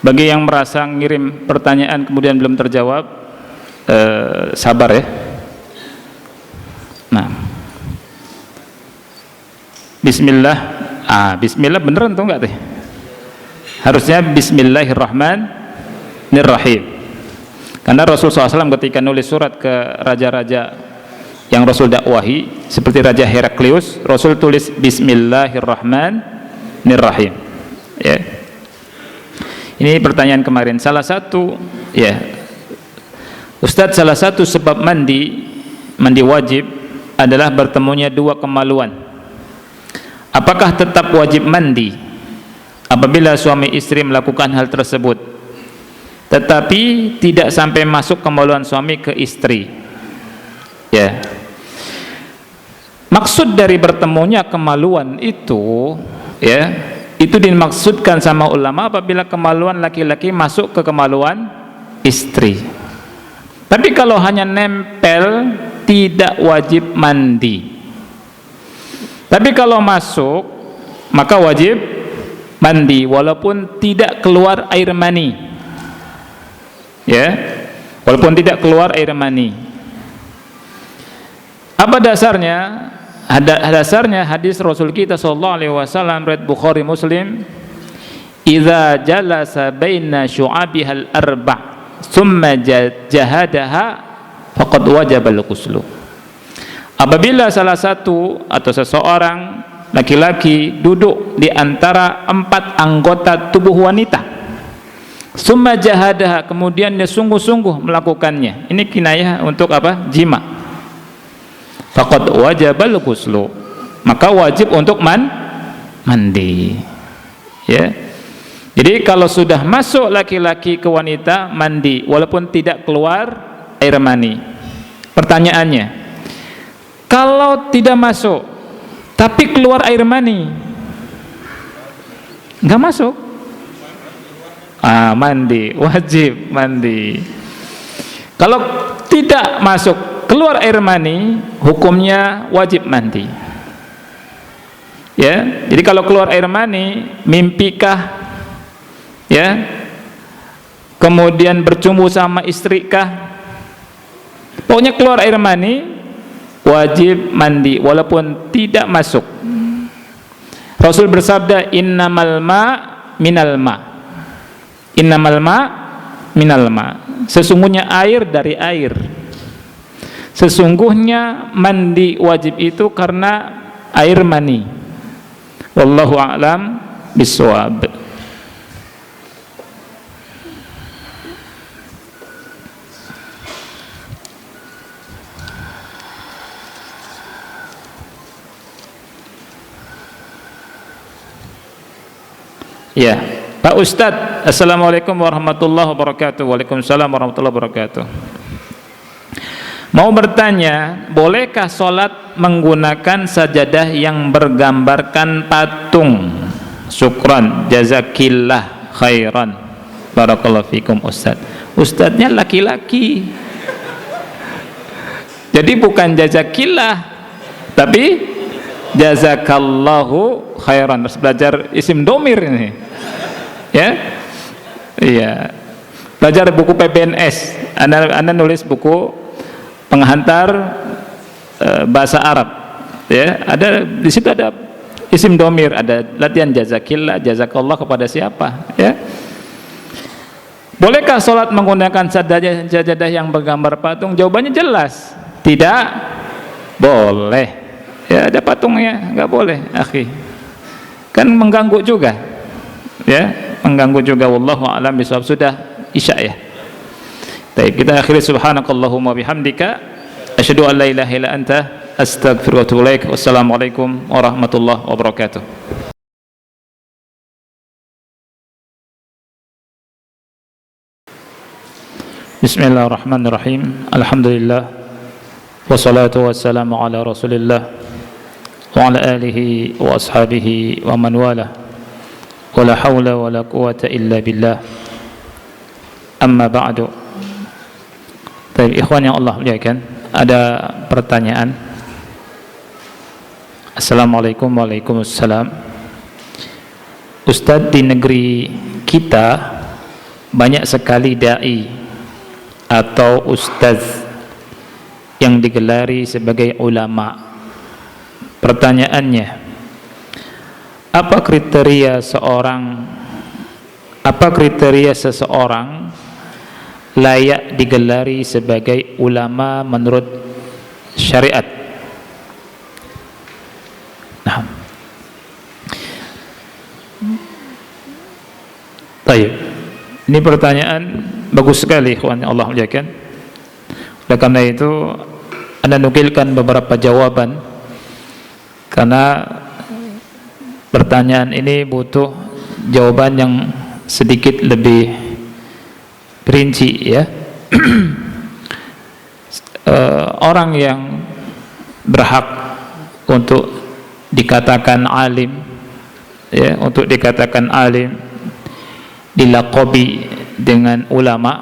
bagi yang merasa ngirim pertanyaan kemudian belum terjawab, sabar ya. Nah, Bismillah. Bismillah beneran tuh enggak teh? Harusnya Bismillahirrahmanirrahim. Karena Rasul SAW ketika nulis surat ke raja-raja yang Rasul dakwahi, seperti Raja Heraklius, Rasul tulis Bismillahirrahmanirrahim. Ya. Ini pertanyaan kemarin. Salah satu, ya, Ustadz, salah satu sebab mandi wajib adalah bertemunya dua kemaluan. Apakah tetap wajib mandi apabila suami istri melakukan hal tersebut, tetapi tidak sampai masuk kemaluan suami ke istri? Ya. Maksud dari bertemunya kemaluan itu, ya, itu dimaksudkan sama ulama apabila kemaluan laki-laki masuk ke kemaluan istri. Tapi kalau hanya nempel, tidak wajib mandi. Tapi kalau masuk, maka wajib mandi walaupun tidak keluar air mani. Ya, walaupun tidak keluar air mani. Apa dasarnya? Dasarnya hadis Rasul kita sallallahu alaihi wasallam riwayat Bukhari Muslim, idza jalasa baina syu'abihal arba' thumma jahadaha faqad wajaba al-ghuslu. Apabila salah satu atau seseorang laki-laki duduk di antara 4 anggota tubuh wanita, thumma jahadaha, kemudian dia sungguh-sungguh melakukannya, ini kinayah untuk apa? Jima. Faqad wajabal ghuslu, maka wajib untuk mandi. Ya. Jadi kalau sudah masuk laki-laki ke wanita, mandi walaupun tidak keluar air mani. Pertanyaannya, kalau tidak masuk tapi keluar air mani, enggak masuk? Mandi, wajib mandi. Kalau tidak masuk, keluar air mani, hukumnya wajib mandi. Ya, jadi kalau keluar air mani, mimpikah, ya, kemudian bercumbu sama istrikah, pokoknya keluar air mani, wajib mandi walaupun tidak masuk. Rasul bersabda, innamal ma minal ma, innamal ma minal ma, sesungguhnya air dari air. Sesungguhnya mandi wajib itu karena air mani. Wallahu a'lam bisawab. Ya, Pak Ustadz, Assalamualaikum warahmatullahi wabarakatuh. Waalaikumsalam warahmatullahi wabarakatuh. Mau bertanya, bolehkah sholat menggunakan sajadah yang bergambarkan patung? Syukran, jazakillah khairan, barakallahu fikum Ustadz. Ustadznya laki-laki, jadi bukan jazakillah, tapi jazakallahu khairan. Harus belajar isim domir ini, ya. Iya, belajar buku PBNS. Anda nulis buku penghantar bahasa Arab, ya. Ada di situ ada isim domir, ada latihan jazakillah, jazakallah kepada siapa, ya. Bolehkah sholat menggunakan sajadah yang bergambar patung? Jawabannya jelas, tidak boleh. Ya, ada patungnya, nggak boleh, akhi. Kan mengganggu juga, ya, mengganggu juga. Wallahu a'lam bishawab. Sudah isya ya. Baik, kita akhiri subhanakallahumma bihamdika asyhadu an la ilaha illa anta astaghfiruka wa atubu ilaik. Wassalamualaikum warahmatullahi wabarakatuh. Bismillahirrahmanirrahim. Alhamdulillah wassalatu wassalamu ala Rasulillah wa ala alihi wa ashabihi wa man wala wa la hawla wa la quwata illa billah. Amma ba'du. Baik, ikhwan yang Allah muliakan, ada pertanyaan. Assalamualaikum. Waalaikumsalam. Ustadz, di negeri kita banyak sekali dai atau ustadz yang digelari sebagai ulama. Pertanyaannya, apa kriteria seseorang layak digelari sebagai ulama menurut syariat? Nah, baik, ini pertanyaan bagus sekali, ikhwan Allah muliakan. Oleh karena itu, Anda nukilkan beberapa jawaban, karena pertanyaan ini butuh jawaban yang sedikit lebih perinci, ya. Orang yang berhak untuk dikatakan alim, ya, untuk dikatakan alim, dilaqabi dengan ulama,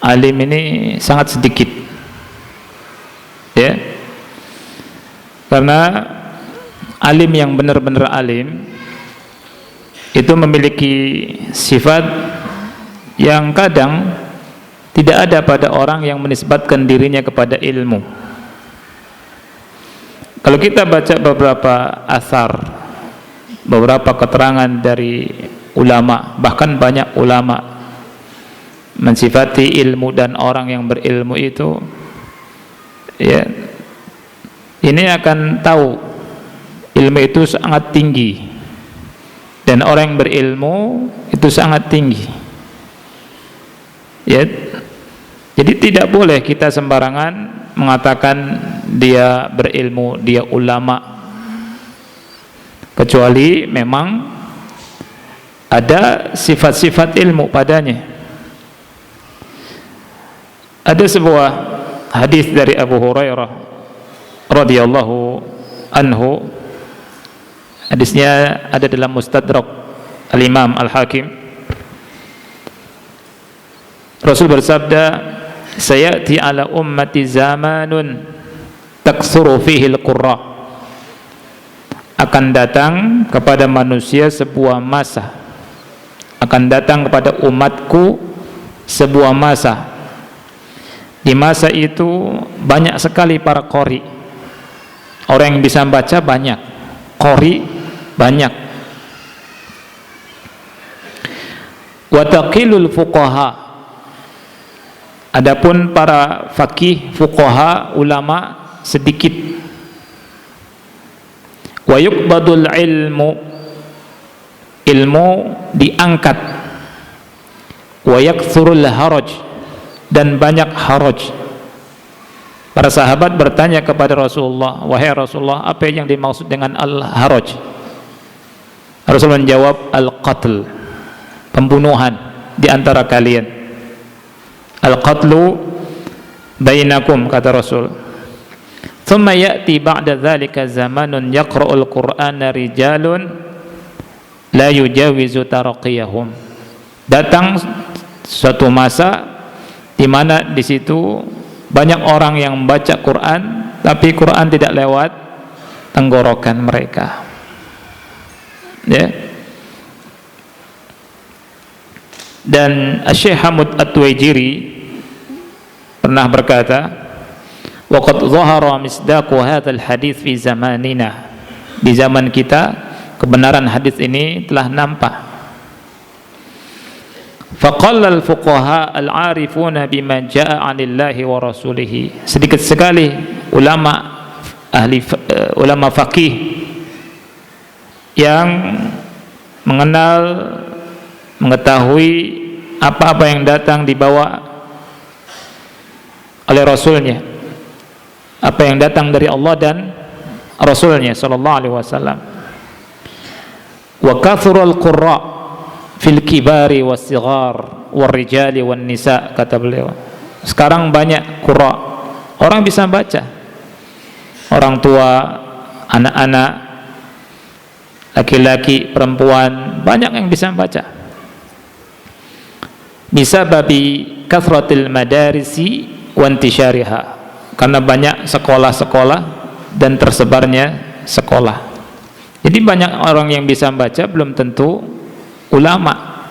alim ini sangat sedikit, ya. Karena alim yang benar-benar alim itu memiliki sifat yang kadang tidak ada pada orang yang menisbatkan dirinya kepada ilmu. Kalau kita baca beberapa asar, beberapa keterangan dari ulama, bahkan banyak ulama mensifati ilmu dan orang yang berilmu itu, ya, ini akan tahu ilmu itu sangat tinggi dan orang yang berilmu itu sangat tinggi, ya. Jadi tidak boleh kita sembarangan mengatakan dia berilmu, dia ulama, kecuali memang ada sifat-sifat ilmu padanya. Ada sebuah hadis dari Abu Hurairah radhiyallahu anhu. Hadisnya ada dalam Mustadrak Al-Imam Al-Hakim. Rasul bersabda, sayati ala ummati zamanun taksuru fihi al-qurra. Akan datang kepada manusia sebuah masa, akan datang kepada umatku sebuah masa, di masa itu banyak sekali para qori, orang yang bisa baca banyak, qori banyak. Wa taqilul fuqaha, adapun para faqih, fuqaha, ulama sedikit. Wa yuqbadul ilmu, ilmu diangkat, wa yakthurul haraj, dan banyak haraj. Para sahabat bertanya kepada Rasulullah, wahai Rasulullah, apa yang dimaksud dengan al-haraj? Rasul menjawab, al-qatl, pembunuhan di antara kalian. Al-qatlu bainakum, kata Rasul. Thumma ya'ti ba'da dzalika zamanun yaqra'ul Qur'ana rijalun la yujawizu taraqiyahum. Datang suatu masa di mana di situ banyak orang yang membaca Quran, tapi Quran tidak lewat tenggorokan mereka. Ya. Dan Syekh Hamud At-Tuwaijiri pernah berkata, waqad dhahara misdaqu hadzal hadits fi zamanina. Di zaman kita kebenaran hadis ini telah nampak. Faqalla al-fuqaha al-'arifuna bima jaa'a 'anillahi wa rasulih. Sedikit sekali ulama faqih yang mengetahui apa-apa yang datang dibawa oleh Rasulnya, apa yang datang dari Allah dan Rasulnya sallallahu alaihi wasallam. Wa kathrul qurra fil kibari was-sighar war-rijali wan-nisa, kata beliau. Sekarang banyak qurra, orang bisa baca, orang tua, anak-anak, laki-laki, perempuan, banyak yang bisa baca. Bisa babi kathratil madarisi wa intisyariha, karena banyak sekolah-sekolah dan tersebarnya sekolah. Jadi banyak orang yang bisa baca, belum tentu ulama,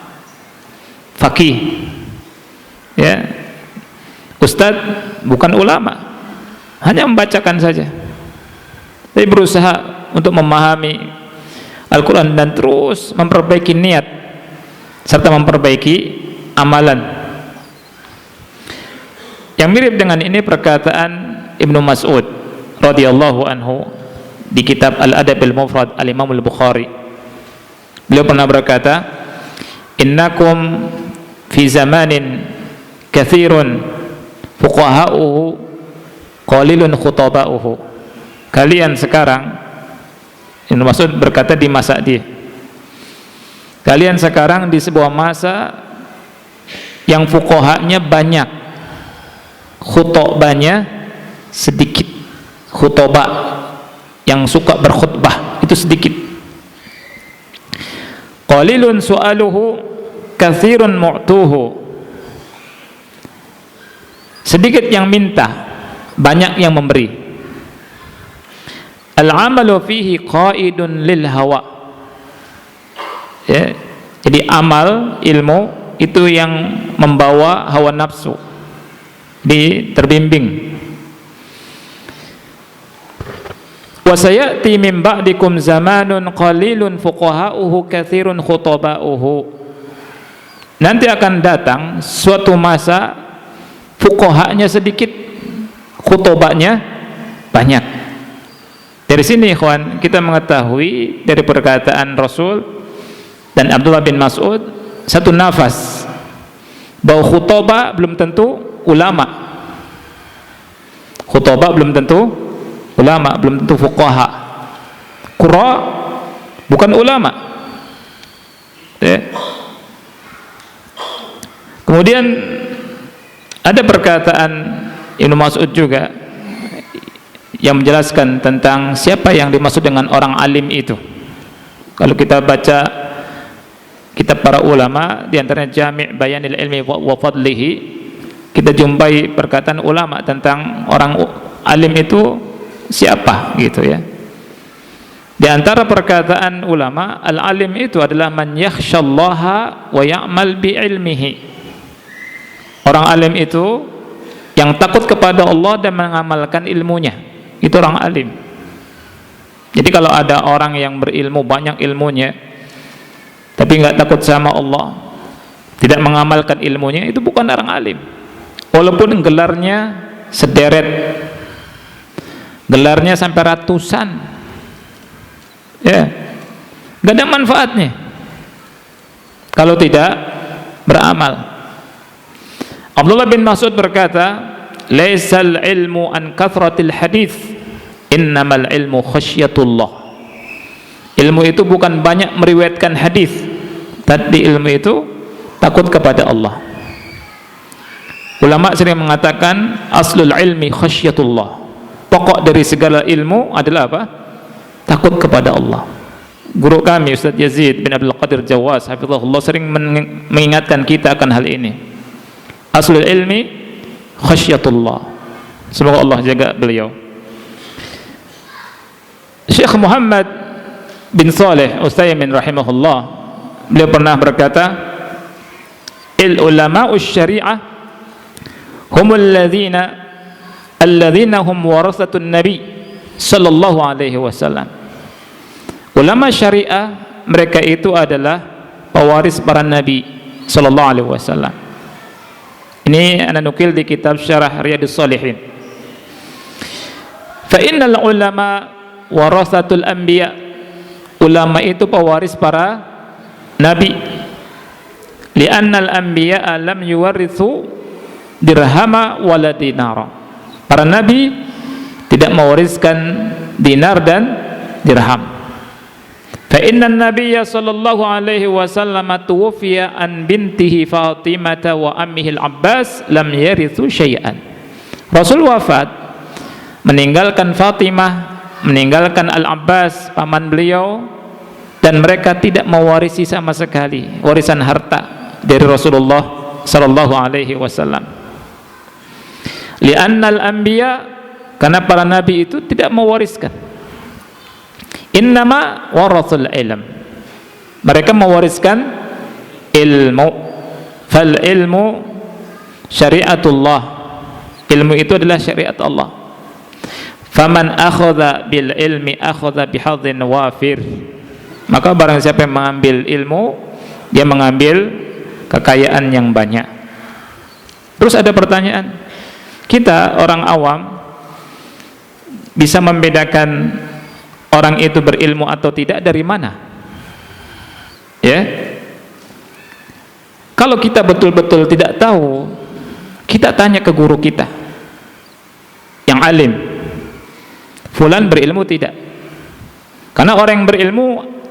faqih. Ya, ustadz bukan ulama, hanya membacakan saja, tapi berusaha untuk memahami Al-Quran dan terus memperbaiki niat serta memperbaiki amalan. Yang mirip dengan ini perkataan Ibnu Mas'ud radhiyallahu anhu di kitab Al-Adab al-Mufrad Al-Imam Al-Bukhari. Beliau pernah berkata, innakum fi zamanin katsirun fuqaha'uhu qalilun khutaba'uhu. Kalian sekarang, Ibnu Mas'ud berkata di masa dia, kalian sekarang di sebuah masa yang fuqahanya banyak, khutobahnya sedikit. Khutobah yang suka berkhutbah itu sedikit. Qalilun su'aluhu katsirun mu'tuhu. Sedikit yang minta, banyak yang memberi. Al-amalu fihi qaidun lil hawa. Ya, jadi amal, ilmu itu yang membawa hawa nafsu, terbimbing. Wa sayati min ba'dikum zamanun qalilun fuqaha'uhu katsirun khutaba'uhu. Nanti akan datang suatu masa fuqahanya sedikit, khutobahnya banyak. Dari sini ikhwan, kita mengetahui dari perkataan Rasul dan Abdullah bin Mas'ud satu nafas bahwa khutbah belum tentu ulama, khutbah belum tentu ulama, belum tentu fuqaha. Qurra bukan ulama. Ya. Kemudian ada perkataan Ibnu Mas'ud juga yang menjelaskan tentang siapa yang dimaksud dengan orang alim itu. Kalau kita baca kitab para ulama, di antaranya Jami' Bayanil Ilmi wa Fadlihi, kita jumpai perkataan ulama tentang orang alim itu siapa gitu ya. Di antara perkataan ulama, al-alim itu adalah man yakhshallaha wa ya'mal bi ilmihi. Orang alim itu yang takut kepada Allah dan mengamalkan ilmunya, itu orang alim. Jadi kalau ada orang yang berilmu, banyak ilmunya, tapi nggak takut sama Allah, tidak mengamalkan ilmunya, itu bukan orang alim. Walaupun gelarnya sederet, gelarnya sampai ratusan, ya, nggak ada manfaatnya. kalau tidak beramal. Abdullah bin Mas'ud berkata, "Laisal ilmu an kathratil hadits, innamal ilmu khasyatullah." Ilmu itu bukan banyak meriwayatkan hadis, tapi ilmu itu takut kepada Allah. Ulama sering mengatakan aslul ilmi khasyatullah. Pokok dari segala ilmu adalah apa? Takut kepada Allah. Guru kami Ustaz Yazid bin Abdul Qadir Jawas hafizahullah sering mengingatkan kita akan hal ini. Aslul ilmi khasyatullah. Semoga Allah jaga beliau. Syekh Muhammad bin Saleh Utsaimin rahimahullah, beliau pernah berkata, "Il ulama'us syari'ah humul ladzina hum warathatun nabi sallallahu alaihi wasallam." Ulama syariah mereka itu adalah pewaris para nabi sallallahu alaihi wasallam. Ini ana nukil di kitab Syarah Riyadhus Shalihin. Fa innal ulama warathatul anbiya. Ulama itu pewaris para nabi. Li'annal anbiya lam yuwarithu dirhama wala dinara. Para nabi tidak mewariskan dinar dan dirham. Fa inna nabiyya sallallahu alaihi wasallam tuwfiya an bintihi Fatimah wa ammihi al-Abbas lam yarithu syai'an. Rasul wafat meninggalkan Fatimah, meninggalkan Al-Abbas paman beliau, dan mereka tidak mewarisi sama sekali warisan harta dari Rasulullah sallallahu alaihi wasallam. Li'annal anbiya, karena para nabi itu tidak mewariskan. Innama warathul ilm, mereka mewariskan ilmu. Fal ilmu syariatullah, ilmu itu adalah syariat Allah. Faman akhadha bil ilmi akhadha bihadzin wafir, maka barang siapa yang mengambil ilmu, dia mengambil kekayaan yang banyak. Terus ada pertanyaan, kita orang awam bisa membedakan orang itu berilmu atau tidak dari mana? Ya, kalau kita betul-betul tidak tahu, kita tanya ke guru kita yang alim, fulan berilmu tidak? Karena orang yang berilmu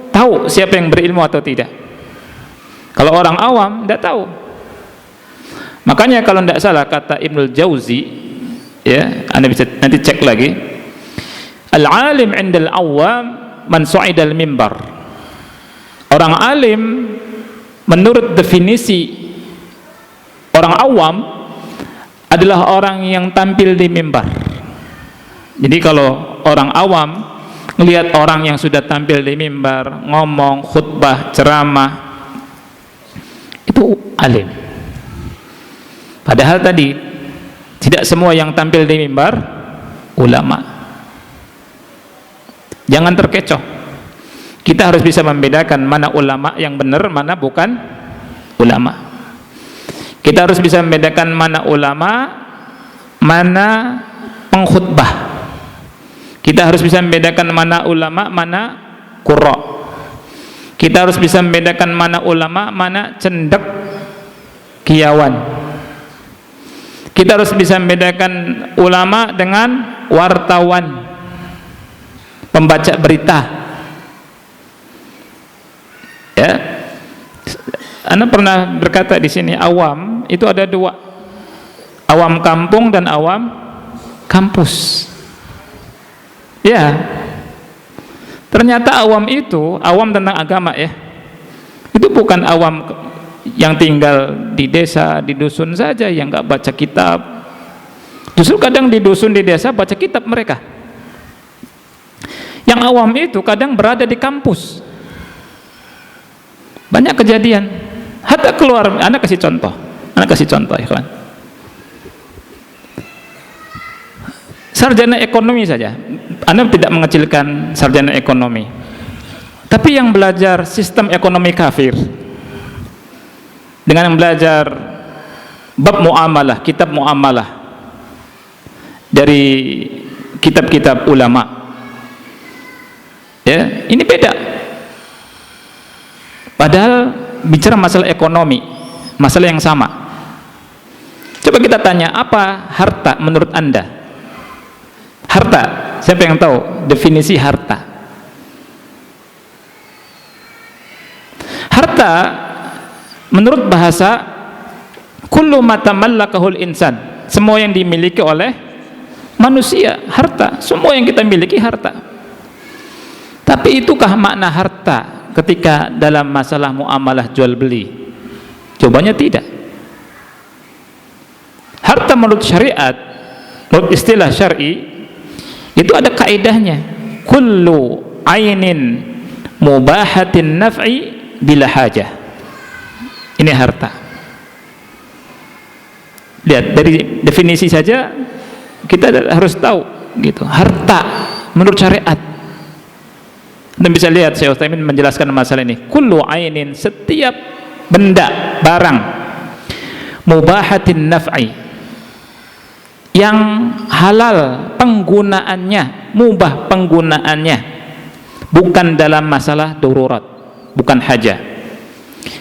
tahu siapa yang berilmu atau tidak. Kalau orang awam tidak tahu. Makanya kalau tidak salah kata Ibnul Jauzi, ya, Anda bisa nanti cek lagi, al-alim 'indal awam man su'idal mimbar. Orang alim menurut definisi orang awam adalah orang yang tampil di mimbar. Jadi kalau orang awam melihat orang yang sudah tampil di mimbar, ngomong, khutbah, ceramah, itu alim. Padahal tadi tidak semua yang tampil di mimbar ulama. Jangan terkecoh. Kita harus bisa membedakan mana ulama yang benar, mana bukan ulama. Kita harus bisa membedakan mana ulama, mana pengkhutbah. Kita harus bisa membedakan mana ulama, mana qurra. Kita harus bisa membedakan mana ulama, mana cendek kiawan. Kita harus bisa membedakan ulama dengan wartawan, pembaca berita. Ya, Anda pernah berkata di sini awam itu ada dua, awam kampung dan awam kampus. Ya, ternyata awam itu awam tentang agama, ya. Itu bukan awam yang tinggal di desa, di dusun saja yang nggak baca kitab. Justru kadang di dusun, di desa baca kitab mereka. Yang awam itu kadang berada di kampus. Banyak kejadian. Hatta keluar, anak kasih contoh, ikhwan. Sarjana ekonomi saja, Anda tidak mengecilkan sarjana ekonomi, tapi yang belajar sistem ekonomi kafir dengan yang belajar bab muamalah, kitab muamalah dari kitab-kitab ulama, ya, ini beda. Padahal bicara masalah ekonomi, masalah yang sama. Coba kita tanya, apa harta menurut Anda? Harta, siapa yang tahu definisi harta? Harta menurut bahasa, kullu ma tamallakahul insan, semua yang dimiliki oleh manusia, harta. Semua yang kita miliki harta. Tapi itukah makna harta ketika dalam masalah muamalah jual beli? Jawabannya tidak. Harta menurut syariat, menurut istilah syar'i, itu ada kaidahnya. Kullu ainin mubahatin naf'i bila hajah. Ini harta. Lihat dari definisi saja kita harus tahu gitu. Harta menurut syariat. Dan bisa lihat Syekh Utsaimin menjelaskan masalah ini. Kullu ainin, setiap benda, barang, mubahatin naf'i, yang halal penggunaannya, mubah penggunaannya, bukan dalam masalah darurat, bukan hajah.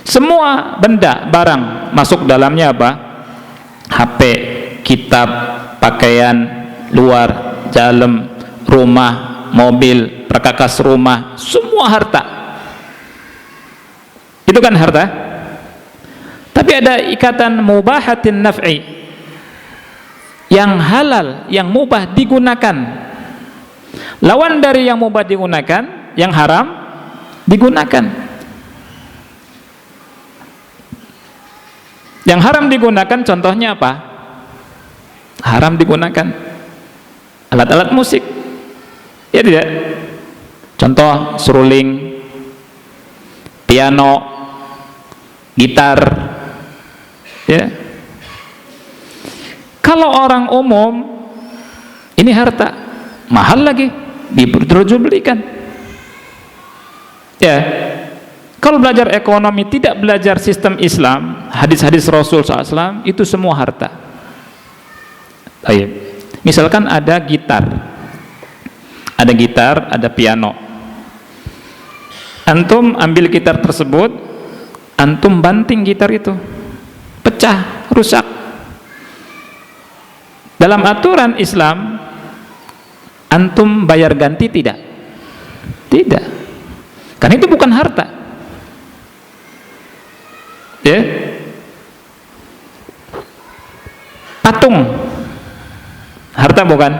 Semua benda, barang masuk dalamnya apa? HP, kitab, pakaian, luar, dalam, rumah, mobil, perkakas rumah, semua harta. Itu kan harta. Tapi ada ikatan mubahatin naf'i, yang halal, yang mubah digunakan. Lawan dari yang mubah digunakan, yang haram digunakan. Yang haram digunakan contohnya apa? Haram digunakan alat-alat musik, ya tidak? Contoh seruling, piano, gitar, ya. Kalau orang umum, ini harta mahal lagi, diperjualbelikan, ya. Kalau belajar ekonomi tidak belajar sistem Islam, hadis-hadis Rasul SAW, itu semua harta. Ayo. Misalkan ada gitar, ada piano. Antum ambil gitar tersebut, antum banting gitar itu, pecah, rusak. Dalam aturan Islam, antum bayar ganti tidak? Tidak. Karena itu bukan harta. Ya. Patung harta bukan?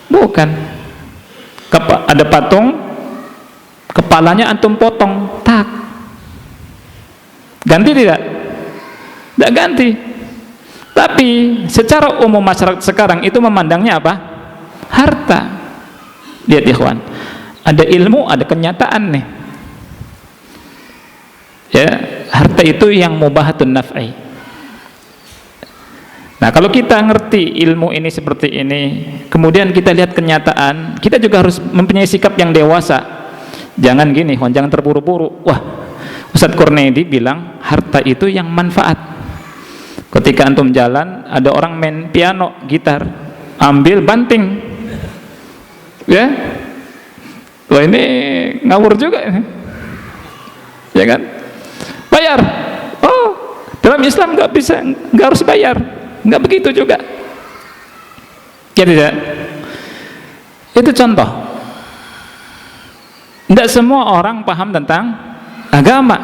Bukan. Ada patung, kepalanya antum potong, tak. Ganti tidak? Tidak ganti. Tapi secara umum masyarakat sekarang itu memandangnya apa? Harta. Lihat ikhwan, ada ilmu, ada kenyataan nih. Ya, harta itu yang mubahatun naf'i. Nah, kalau kita ngerti ilmu ini seperti ini, kemudian kita lihat kenyataan, kita juga harus mempunyai sikap yang dewasa. Jangan gini, jangan terburu-buru. Wah, Ustadz Kurnaidi bilang harta itu yang manfaat. Ketika antum jalan, ada orang main piano, gitar, ambil banting, ya. Wah, ini ngawur juga, ya kan? Bayar. Oh, dalam Islam nggak bisa, nggak harus bayar, nggak begitu juga. Ya tidak. Itu contoh. Tidak semua orang paham tentang agama.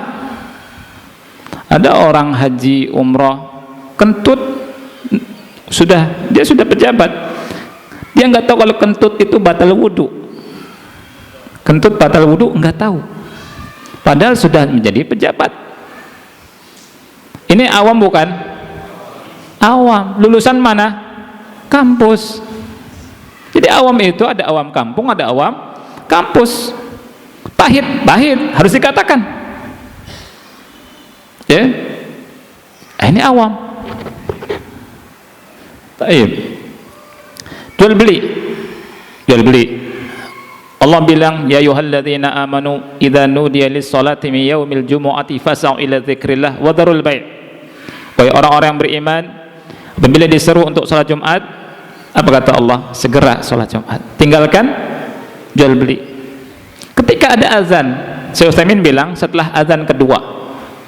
Ada orang haji, umroh, kentut, dia sudah pejabat, dia nggak tahu kalau kentut itu batal wudhu. Kentut batal wudhu nggak tahu, padahal sudah menjadi pejabat. Ini awam bukan? Awam. Lulusan mana? Kampus. Jadi awam itu ada awam kampung, ada awam kampus. Pahit harus dikatakan, ya. Ini awam. Baik. Jual beli. Allah bilang, ya ayyuhalladzina amanu idza nudiya lis-salati min yaumil jumu'ati fas'au ila dzikrillah wa dzarul bai'. Wahai orang-orang yang beriman, apabila diseru untuk salat Jumat, apa kata Allah? Segera salat Jumat. Tinggalkan jual beli. Ketika ada azan, Syekh Utsaimin bilang setelah azan kedua,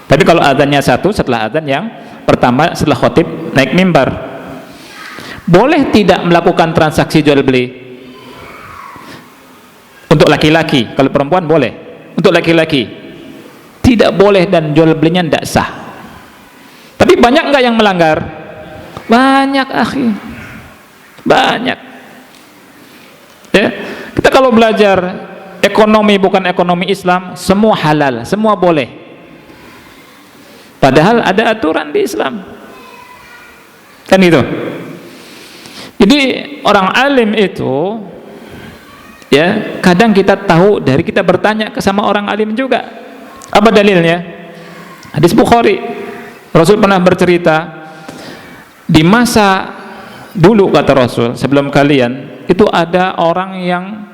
Tapi kalau adzannya satu setelah adzan yang pertama setelah khotib naik mimbar. Boleh tidak melakukan transaksi jual beli? Untuk laki-laki, kalau perempuan boleh. Untuk laki-laki tidak boleh dan jual belinya tidak sah. Tapi banyak nggak yang melanggar? Banyak, akhi. Banyak. Ya, kita kalau belajar ekonomi bukan ekonomi Islam, semua halal, semua boleh. Padahal ada aturan di Islam. Kan itu. Jadi orang alim itu, ya, kadang kita tahu dari kita bertanya ke sama orang alim juga. Apa dalilnya? Hadis Bukhari. Rasul pernah bercerita, di masa dulu kata Rasul, sebelum kalian itu ada orang yang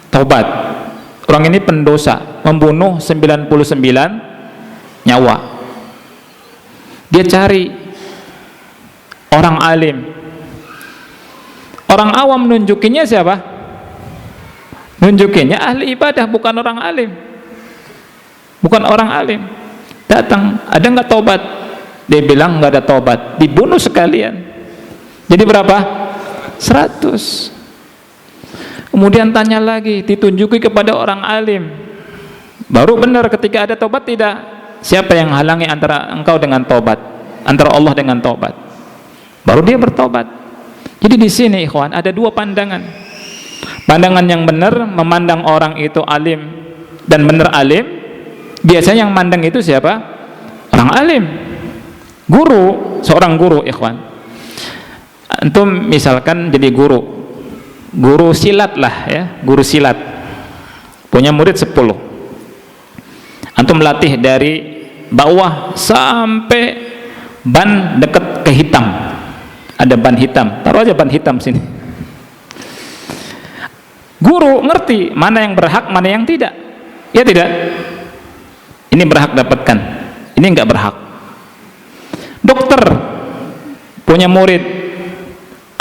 taubat. Orang ini pendosa, membunuh 99 nyawa. Dia cari orang alim. Orang awam nunjukinnya siapa? Nunjukinnya ahli ibadah, bukan orang alim. Bukan orang alim. Datang, ada nggak taubat? Dia bilang nggak ada taubat, dibunuh sekalian. Jadi berapa? 100. Kemudian tanya lagi, ditunjuki kepada orang alim. Baru benar ketika ada taubat tidak. Siapa yang halangi antara engkau dengan taubat? Antara Allah dengan taubat. Baru dia bertaubat. Jadi di sini ikhwan ada dua pandangan. Pandangan yang benar memandang orang itu alim dan benar alim. Biasanya yang mandang itu siapa? Orang alim. Guru, seorang guru ikhwan. Antum misalkan jadi guru silat lah ya, guru silat. Punya murid 10. Antum latih dari bawah sampai ban dekat ke hitam. Ada ban hitam, taruh aja ban hitam sini. Guru ngerti mana yang berhak, mana yang tidak. Ya tidak? Ini berhak dapatkan, ini enggak berhak. Dokter punya murid,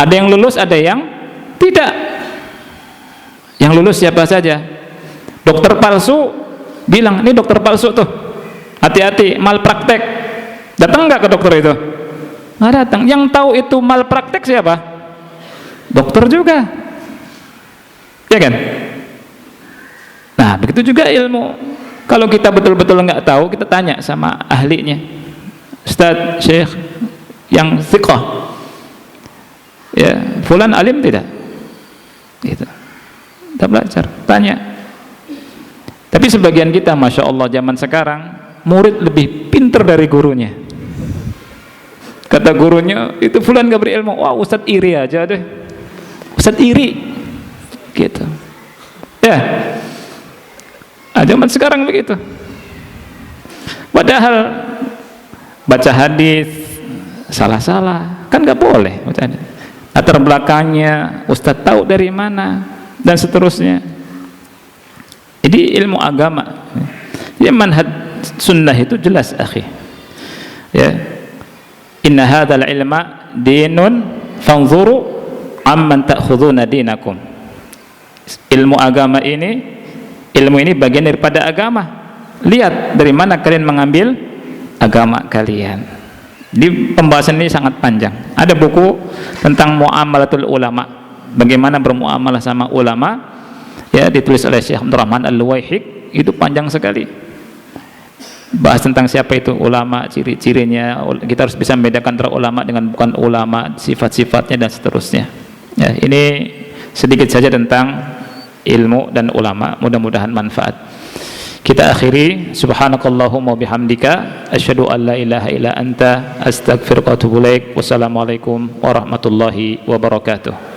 ada yang lulus, ada yang tidak. Yang lulus siapa saja? Dokter palsu bilang, ini dokter palsu tuh, hati-hati malpraktek. Datang enggak ke dokter itu? Nggak datang. Yang tahu itu malpraktek siapa? Dokter juga, ya kan? Nah begitu juga ilmu. Kalau kita betul-betul nggak tahu, kita tanya sama ahlinya. Ustadz, syekh yang thiqah, ya, fulan alim tidak? Gitu. Kita belajar, tanya. Tapi sebagian kita, masya Allah, zaman sekarang murid lebih pintar dari gurunya. Kata gurunya, itu fulan gak berilmu. Wah, ustadz iri aja deh. Ustadz iri. Gitu. Ya. Zaman sekarang begitu. Padahal baca hadis salah-salah. Kan gak boleh. Latar belakangnya, ustadz tahu dari mana. Dan seterusnya. Jadi ilmu agama. Ya, manhaj sunnah itu jelas, akhi. Ya. Inna hadzal ilma dinun fanzuru amman ta'khuduna dinakum. Ilmu agama ini, ilmu ini bagian daripada agama. Lihat dari mana kalian mengambil agama kalian. Di pembahasan ini sangat panjang. Ada buku tentang muamalatul ulama, bagaimana bermuamalah sama ulama, ya, ditulis oleh Syekh Abdurrahman Al-Luwaihik. Itu panjang sekali. Bahas tentang siapa itu ulama, ciri-cirinya, kita harus bisa membedakan antara ulama dengan bukan ulama, sifat-sifatnya dan seterusnya. Ya, ini sedikit saja tentang ilmu dan ulama, mudah-mudahan manfaat. Kita akhiri, subhanakallahumma bihamdika asyhadu an la ilaha illa anta astaghfiruka wa atubu ilaik. Wassalamualaikum warahmatullahi wabarakatuh.